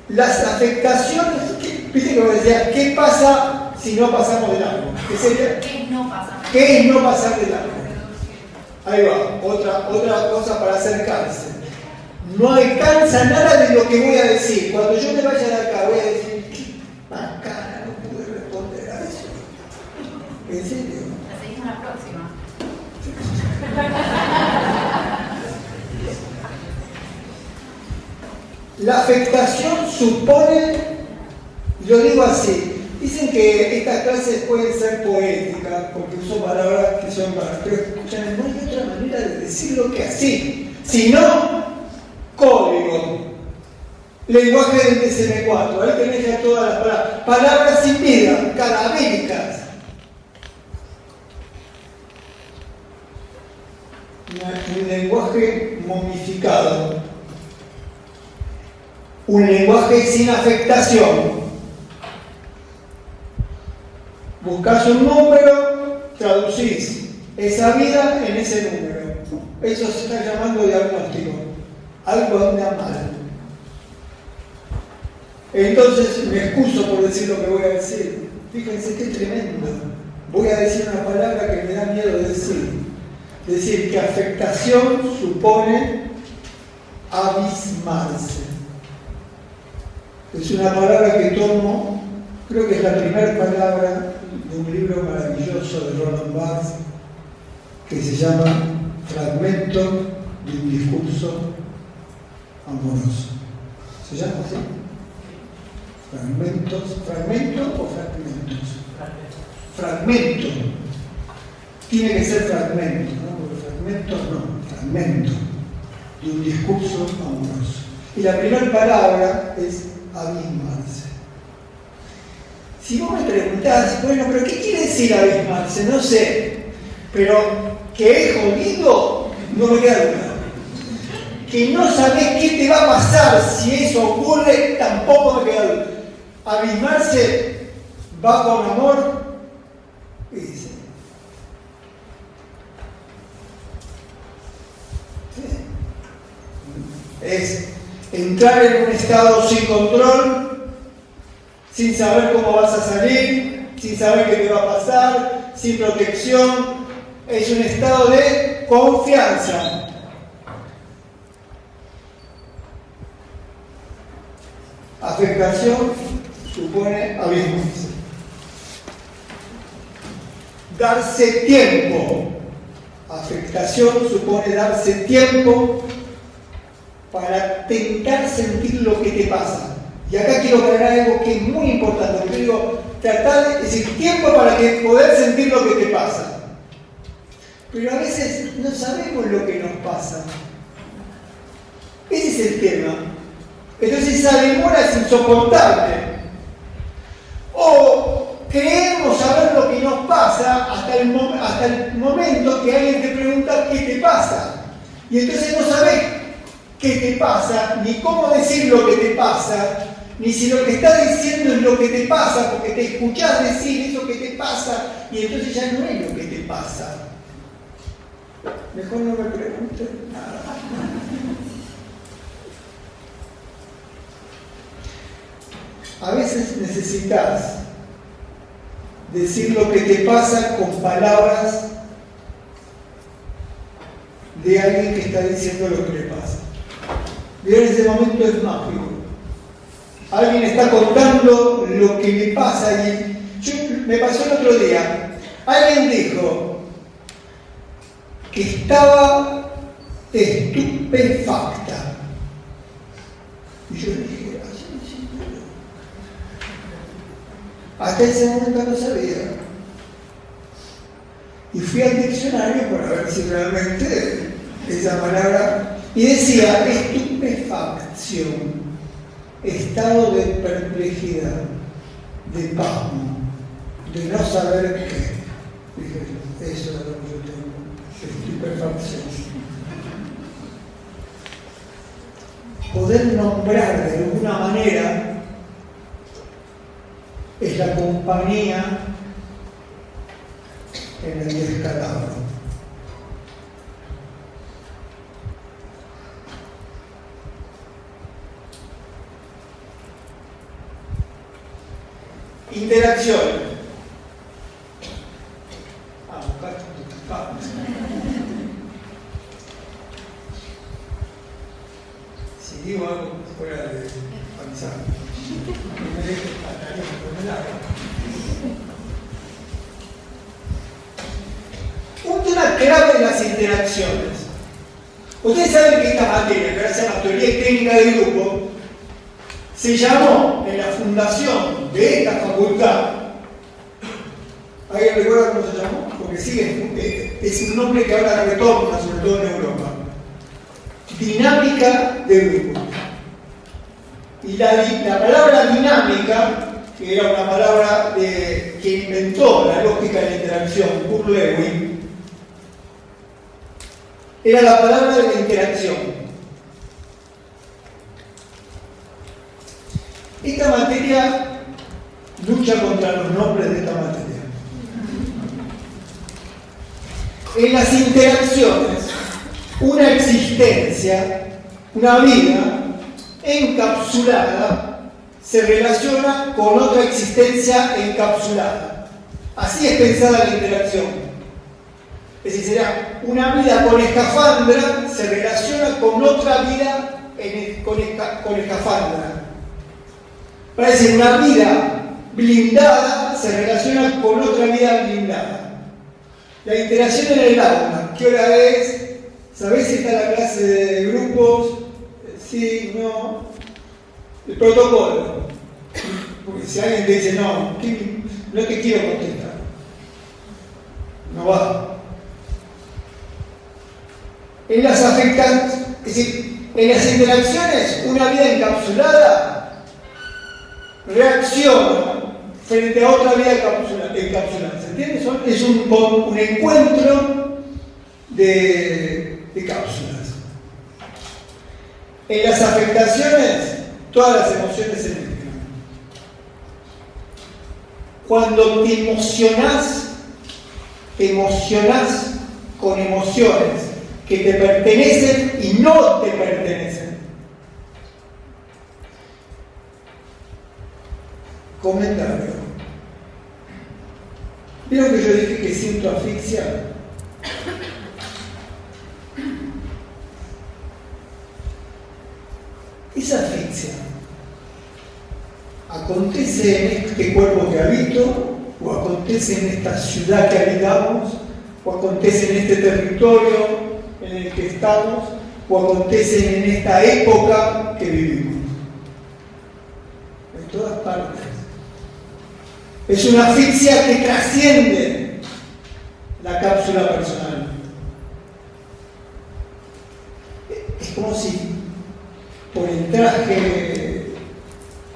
Las afectaciones, viste que vos decías, ¿qué pasa si no pasamos de largo? ¿Qué sería? ¿Qué es no pasar? ¿Qué es no pasar de largo? Ahí va, otra cosa para acercarse. No alcanza nada de lo que voy a decir. Cuando yo me vaya de acá voy a decir, qué bacana, no pude responder a eso. ¿En serio? La seguimos la próxima. La afectación supone, yo digo así, dicen que estas clases pueden ser poéticas porque uso palabras que son raras, pero escuchan, no hay otra manera de decirlo que así. Si no, código, lenguaje del DSM-4, ahí tenés ya todas las palabras. Palabras sin vida, cadavéricas. Un lenguaje momificado. Un lenguaje sin afectación. Buscás un número, traducís esa vida en ese número. Eso se está llamando diagnóstico. Algo anda mal. Entonces me excuso por decir lo que voy a decir. Fíjense qué tremendo. Voy a decir una palabra que me da miedo decir. Decir que afectación supone abismarse. Es una palabra que tomo, creo que es la primera palabra de un libro maravilloso de Roland Barthes que se llama Fragmento de un discurso amoroso. ¿Se llama así? ¿Fragmento o fragmentos? Fragmento. Tiene que ser fragmento, ¿no? Porque fragmentos no, fragmento de un discurso amoroso. Y la primera palabra es abismarse. Si vos me preguntás, bueno, pero ¿qué quiere decir abismarse? No sé, pero que es jodido, no me queda duda. Que no sabés qué te va a pasar si eso ocurre, tampoco me queda duda. Abismarse va con amor y dice. Es entrar en un estado sin control, sin saber cómo vas a salir, sin saber qué te va a pasar, sin protección. Es un estado de confianza. Afectación supone abismarse. Darse tiempo. Afectación supone darse tiempo para intentar sentir lo que te pasa. Y acá quiero aclarar algo que es muy importante. Porque digo, tratar de decir tiempo para que poder sentir lo que te pasa. Pero a veces no sabemos lo que nos pasa. Ese es el tema. Entonces esa demora es insoportable. O creemos saber lo que nos pasa hasta el momento que alguien te pregunta qué te pasa. Y entonces no sabes qué te pasa, ni cómo decir lo que te pasa, ni si lo que estás diciendo es lo que te pasa, porque te escuchás decir eso que te pasa, y entonces ya no es lo que te pasa. Mejor no me pregunten nada. A veces necesitas decir lo que te pasa con palabras de alguien que está diciendo lo que le pasa. Y en ese momento es mágico. Alguien está contando lo que le pasa y me pasó el otro día. Alguien dijo que estaba estupefacta. Y yo dije, hasta ese momento no sabía. Y fui al diccionario para ver si realmente esa palabra... Y decía, estupefacción, estado de perplejidad, de pasmo, de no saber qué. Dije, eso es lo que yo tengo, estupefacción. Poder nombrar de alguna manera es la compañía en el descalabro. Interacción. Si digo algo fuera de pensar, no me dejes un tema clave de las interacciones. Ustedes saben que esta materia, que ahora se llama teoría y técnica de grupo, se llamó en la fundación de esta facultad. ¿Alguien recuerda cómo se llamó? Porque sigue, es un nombre que ahora retorna, sobre todo en Europa. Dinámica de grupo. Y la palabra dinámica, que era una palabra que inventó la lógica de la interacción, Kurt Lewin, era la palabra de la interacción. Esta materia lucha contra los nombres de esta materia. En las interacciones, una existencia, una vida encapsulada se relaciona con otra existencia encapsulada. Así es pensada la interacción. Es decir, será una vida con escafandra se relaciona con otra vida con escafandra. Parece que una vida blindada se relaciona con otra vida blindada. La interacción en el aula, ¿qué hora es? ¿Sabés si está la clase de grupos? Sí, no. El protocolo. Porque si alguien te dice, no te quiero contestar, no va. En las afectantes, es decir, en las interacciones, una vida encapsulada reacciona frente a otra vida encapsulada. ¿Se entiende? Es un encuentro de cápsulas. En las afectaciones, todas las emociones se mezclan. Cuando te emocionás con emociones que te pertenecen y no te pertenecen. Comentario. ¿Vieron que yo dije que siento asfixia? Esa asfixia acontece en este cuerpo que habito, o acontece en esta ciudad que habitamos, o acontece en este territorio en el que estamos, o acontece en esta época que vivimos. En todas partes. Es una asfixia que trasciende la cápsula personal. Es como si por el traje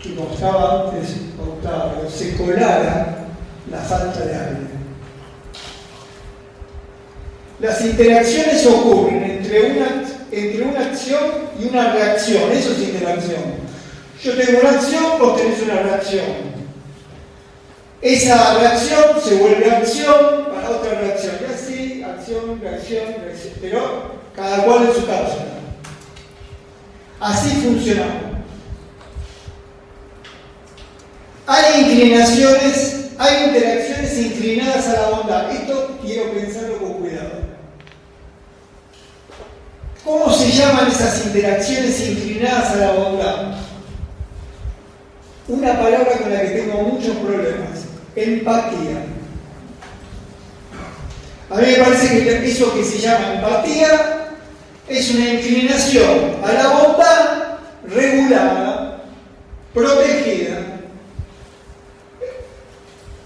que mostraba antes Octavio se colara la falta de aire. Las interacciones ocurren entre una acción y una reacción. Eso es interacción. Yo tengo una acción, vos tenés una reacción. Esa reacción se vuelve acción para otra reacción. Y así, acción, reacción, reacción. Pero cada cual en su cápsula. Así funcionamos. Hay inclinaciones, hay interacciones inclinadas a la bondad. Esto quiero pensarlo con cuidado. ¿Cómo se llaman esas interacciones inclinadas a la bondad? Una palabra con la que tengo muchos problemas: empatía. A mí me parece que eso que se llama empatía es una inclinación a la bondad regulada, protegida.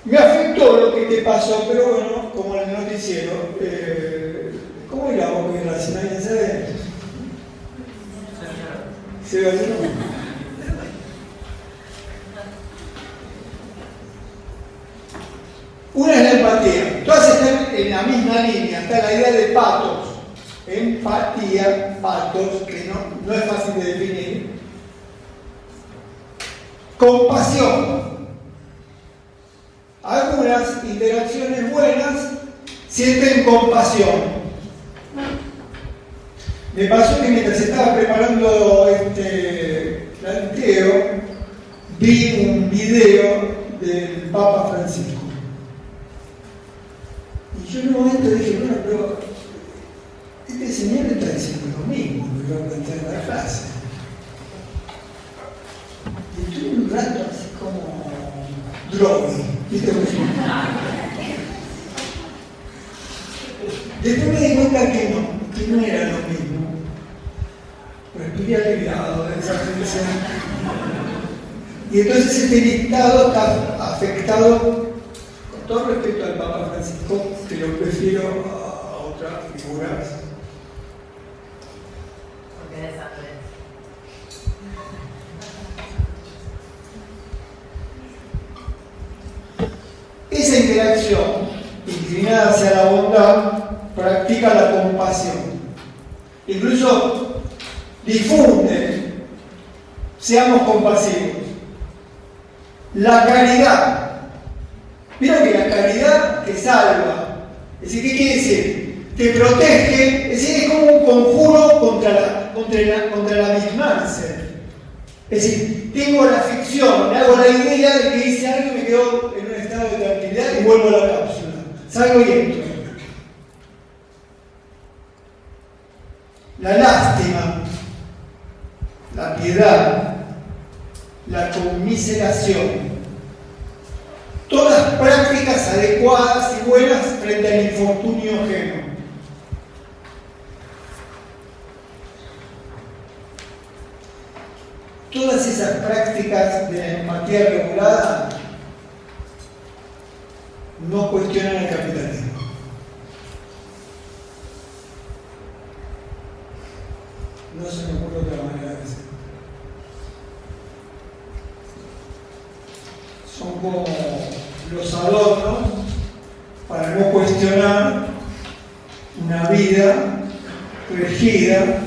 Me afectó lo que te pasó, pero bueno, como en el noticiero, ¿cómo era vos que era? Si nadie sabe. ¿Se ve así? Una es la empatía. Todas están en la misma línea. Está la idea de patos. Empatía, patos, que no es fácil de definir. Compasión. Algunas interacciones buenas sienten compasión. Me pasó que mientras estaba preparando este planteo, vi un video del Papa Francisco. Y yo en un momento dije, bueno, pero este señor está diciendo lo mismo que iba a plantear en la clase. Y estuve un rato así como drogue. Después me di cuenta que no era lo mismo. Pero estoy aliviado de esa tensión. Y entonces este listado está afectado, con todo respecto al Papa Francisco, que lo prefiero a otras figuras. Porque desaparece. Esa interacción inclinada hacia la bondad practica la compasión. Incluso difunde, seamos compasivos. La caridad. ¿Vieron que la caridad te salva? Es decir, ¿qué quiere decir? Te protege, es decir, es como un conjuro contra la mismarse. Es decir, tengo la ficción, me hago la idea de que hice algo y me quedo en un estado de tranquilidad y vuelvo a la cápsula. Salgo y entro. La lástima. ansiedad, la conmiseración. Todas prácticas adecuadas y buenas frente al infortunio ajeno. Todas esas prácticas de la empatía regulada no cuestionan el capitalismo. No se me ocurre otra manera de decirlo. Son como los adornos para no cuestionar una vida regida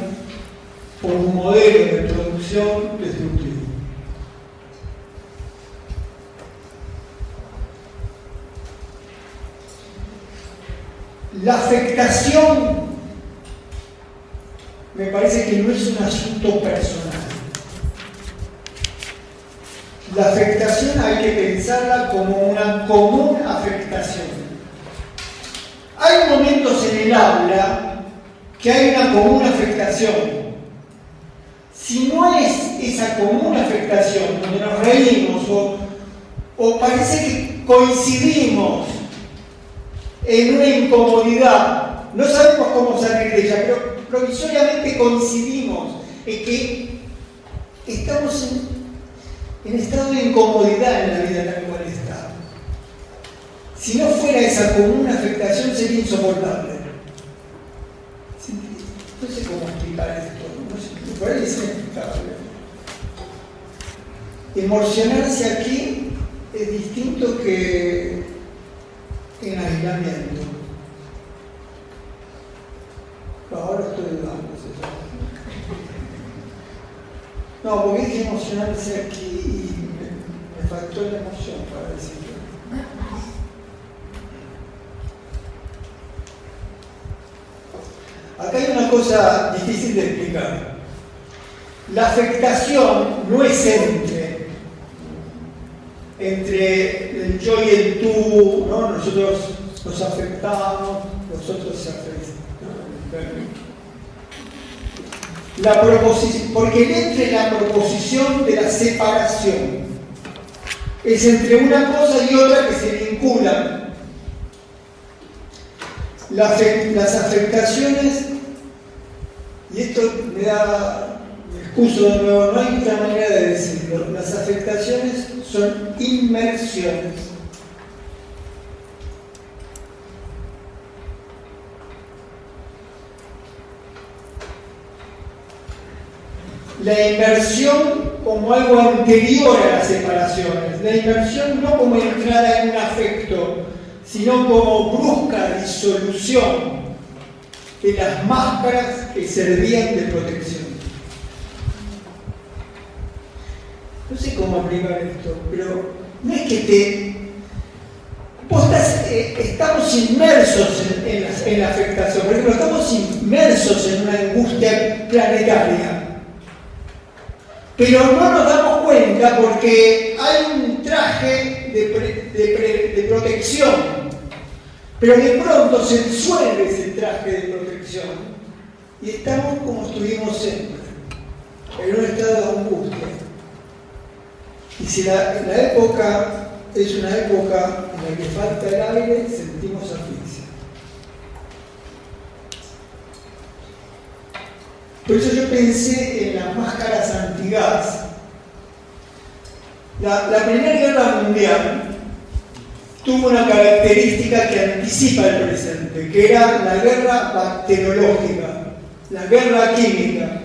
por un modelo de producción destructivo. La afectación me parece que no es un asunto personal. La afectación hay que pensarla como una común afectación. Hay momentos en el aula que hay una común afectación. Si no es esa común afectación, donde nos reímos o parece que coincidimos en una incomodidad, no sabemos cómo salir de ella, pero provisoriamente coincidimos en que estamos en estado de incomodidad en la vida tal cual está. Si no fuera esa común afectación sería insoportable. No sé cómo explicar esto, no sé, por ahí es inexplicable. Emocionarse aquí es distinto que en aislamiento. Ahora estoy dudando. No, porque dije emocionarse aquí y me faltó la emoción para decirlo. Acá hay una cosa difícil de explicar. La afectación no es entre el yo y el tú, ¿no? Nosotros nos afectamos, nosotros se afectan. La proposición, porque el entre es la proposición de la separación. Es entre una cosa y otra que se vinculan. Las afectaciones, y esto me excuso de nuevo, no hay otra manera de decirlo, las afectaciones son inmersiones. La inmersión como algo anterior a las separaciones, la inmersión no como entrada en un afecto, sino como brusca disolución de las máscaras que servían de protección. No sé cómo aplicar esto, pero no es que estamos inmersos en la afectación, por ejemplo, estamos inmersos en una angustia planetaria. Pero no nos damos cuenta porque hay un traje de protección. Pero de pronto se disuelve ese traje de protección y estamos como estuvimos siempre, en un estado de angustia. Y si la época es una época en la que falta el aire, sentimos asfixia. Por eso yo pensé en las máscaras antigas. La Primera Guerra Mundial tuvo una característica que anticipa el presente, que era la guerra bacteriológica, la guerra química.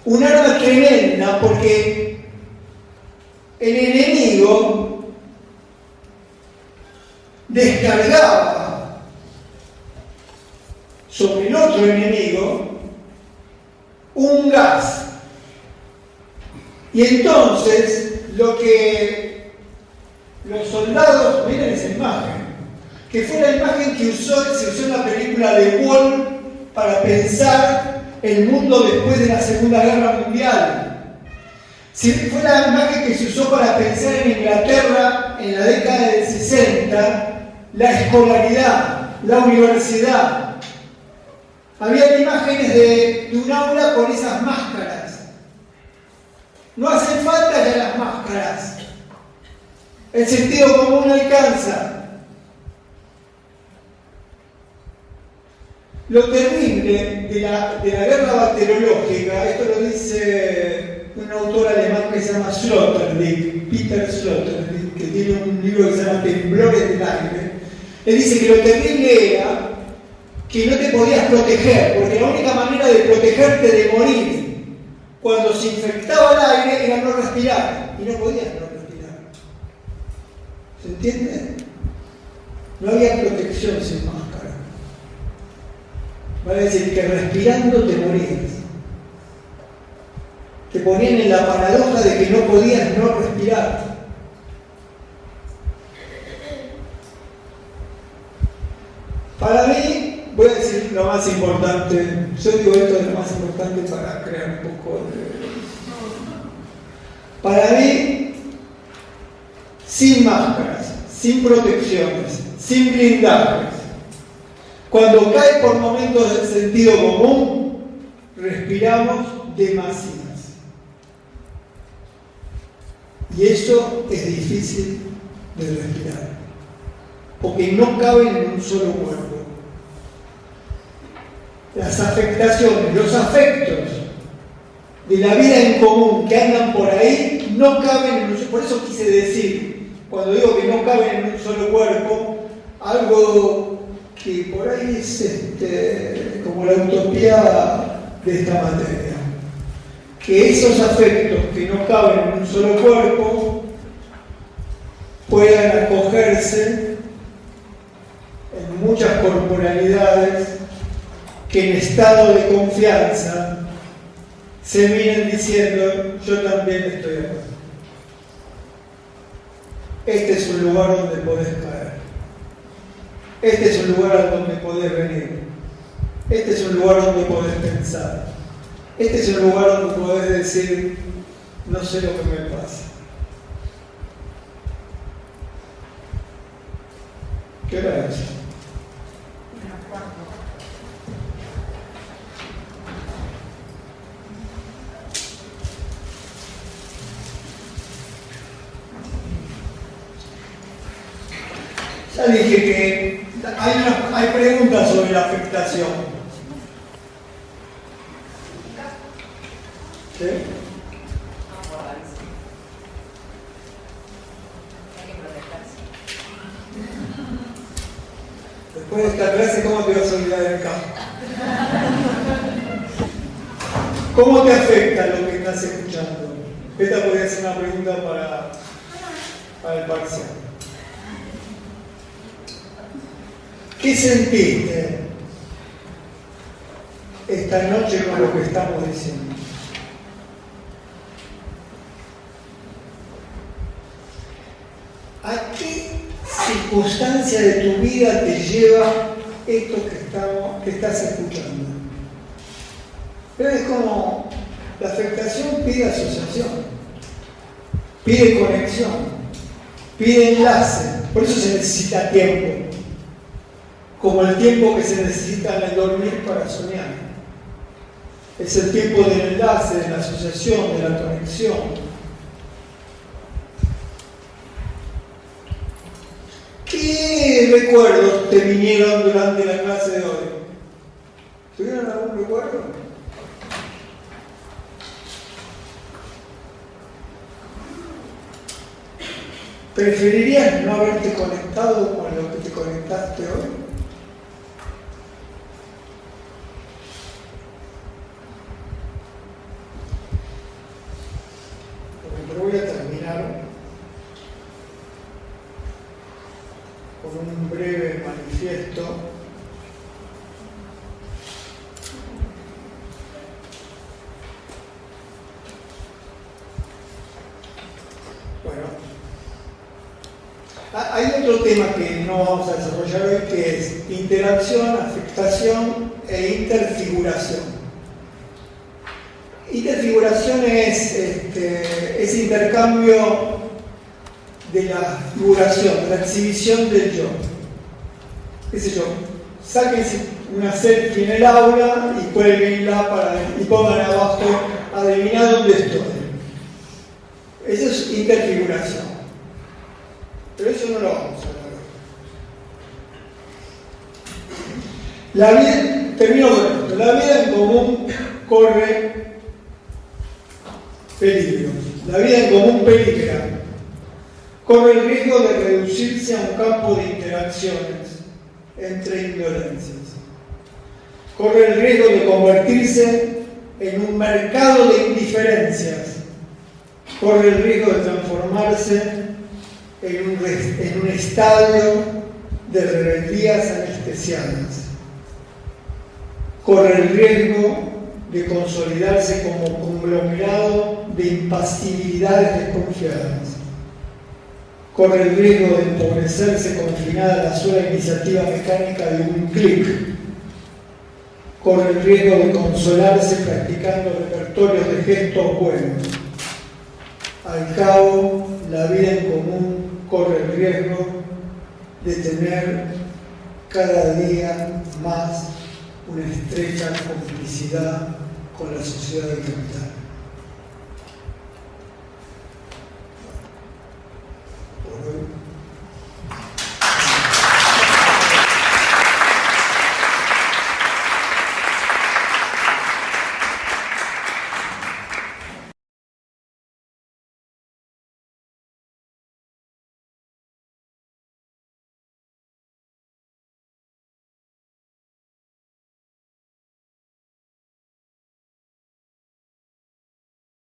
Un arma tremenda porque el enemigo descargaba sobre el otro enemigo un gas. Y entonces lo que los soldados, miren esa imagen, que fue la imagen que se usó en la película de Wall para pensar el mundo después de la Segunda Guerra Mundial. Fue la imagen que se usó para pensar en Inglaterra en la década del 60, la escolaridad, la universidad. Había imágenes de un aula con esas máscaras. No hacen falta ya las máscaras. El sentido común alcanza. Lo terrible de la guerra bacteriológica, esto lo dice un autor alemán que se llama Sloterdijk, Peter Sloterdijk, que tiene un libro que se llama Temblores del aire. Él dice que lo terrible era que no te podías proteger, porque la única manera de protegerte de morir cuando se infectaba el aire era no respirar, y no podías no respirar. ¿Se entiende? No había protección sin máscara. Vale decir que respirando te morías. Te ponían en la paradoja de que no podías no respirar. Para mí, voy a decir lo más importante. Yo digo esto es lo más importante para crear un poco de... Para mí, sin máscaras, sin protecciones, sin blindajes, cuando cae por momentos el sentido común, respiramos demasiadas. Y eso es difícil de respirar, porque no caben en un solo cuerpo. Las afectaciones, los afectos de la vida en común que andan por ahí, no caben en un solo. Por eso quise decir, cuando digo que no caben en un solo cuerpo, algo que por ahí es como la utopía de esta materia. Que esos afectos que no caben en un solo cuerpo puedan acogerse en muchas corporalidades que en estado de confianza se vienen diciendo: yo también estoy acá. Este es un lugar donde podés caer. Este es un lugar donde podés venir. Este es un lugar donde podés pensar. Este es un lugar donde podés decir: no sé lo que me pasa. ¿Qué hora es? Ya dije que hay preguntas sobre la afectación. ¿Sí? Después de esta clase, ¿cómo te vas a olvidar del campo? ¿Cómo te afecta lo que estás escuchando? Esta podría ser una pregunta para el parcial. ¿Qué sentiste esta noche con lo que estamos diciendo? ¿A qué circunstancia de tu vida te lleva esto que estás escuchando? Pero es como la afectación pide asociación, pide conexión, pide enlace, por eso se necesita tiempo. Como el tiempo que se necesita en el dormir para soñar. Es el tiempo del enlace, de la asociación, de la conexión. ¿Qué recuerdos te vinieron durante la clase de hoy? ¿Tuvieron algún recuerdo? ¿Preferirías no haberte conectado con lo que te conectaste hoy? Pero voy a terminar con un breve manifiesto Hay otro tema que no vamos a desarrollar hoy, que es interacción, afectación e interfiguración. Interfiguración es intercambio de la figuración, de la exhibición del yo. ¿Qué sé yo? Sáquense una selfie en el aula y cuélguenla y pongan abajo: adiviná dónde estoy. interfiguración. Pero eso no lo vamos a hablar. La vida, termino con esto, la vida en común corre peligros. La vida en común peligra. Corre el riesgo de reducirse a un campo de interacciones entre indolencias. Corre el riesgo de convertirse en un mercado de indiferencias. Corre el riesgo de transformarse en un estadio de rebeldías anestesiadas. Corre el riesgo de consolidarse como conglomerado de impasibilidades desconfiadas. Corre el riesgo de empobrecerse confinada a la sola iniciativa mecánica de un clic. Corre el riesgo de consolarse practicando repertorios de gestos buenos. Al cabo, la vida en común corre el riesgo de tener cada día más una estrecha complicidad con la sociedad del capital.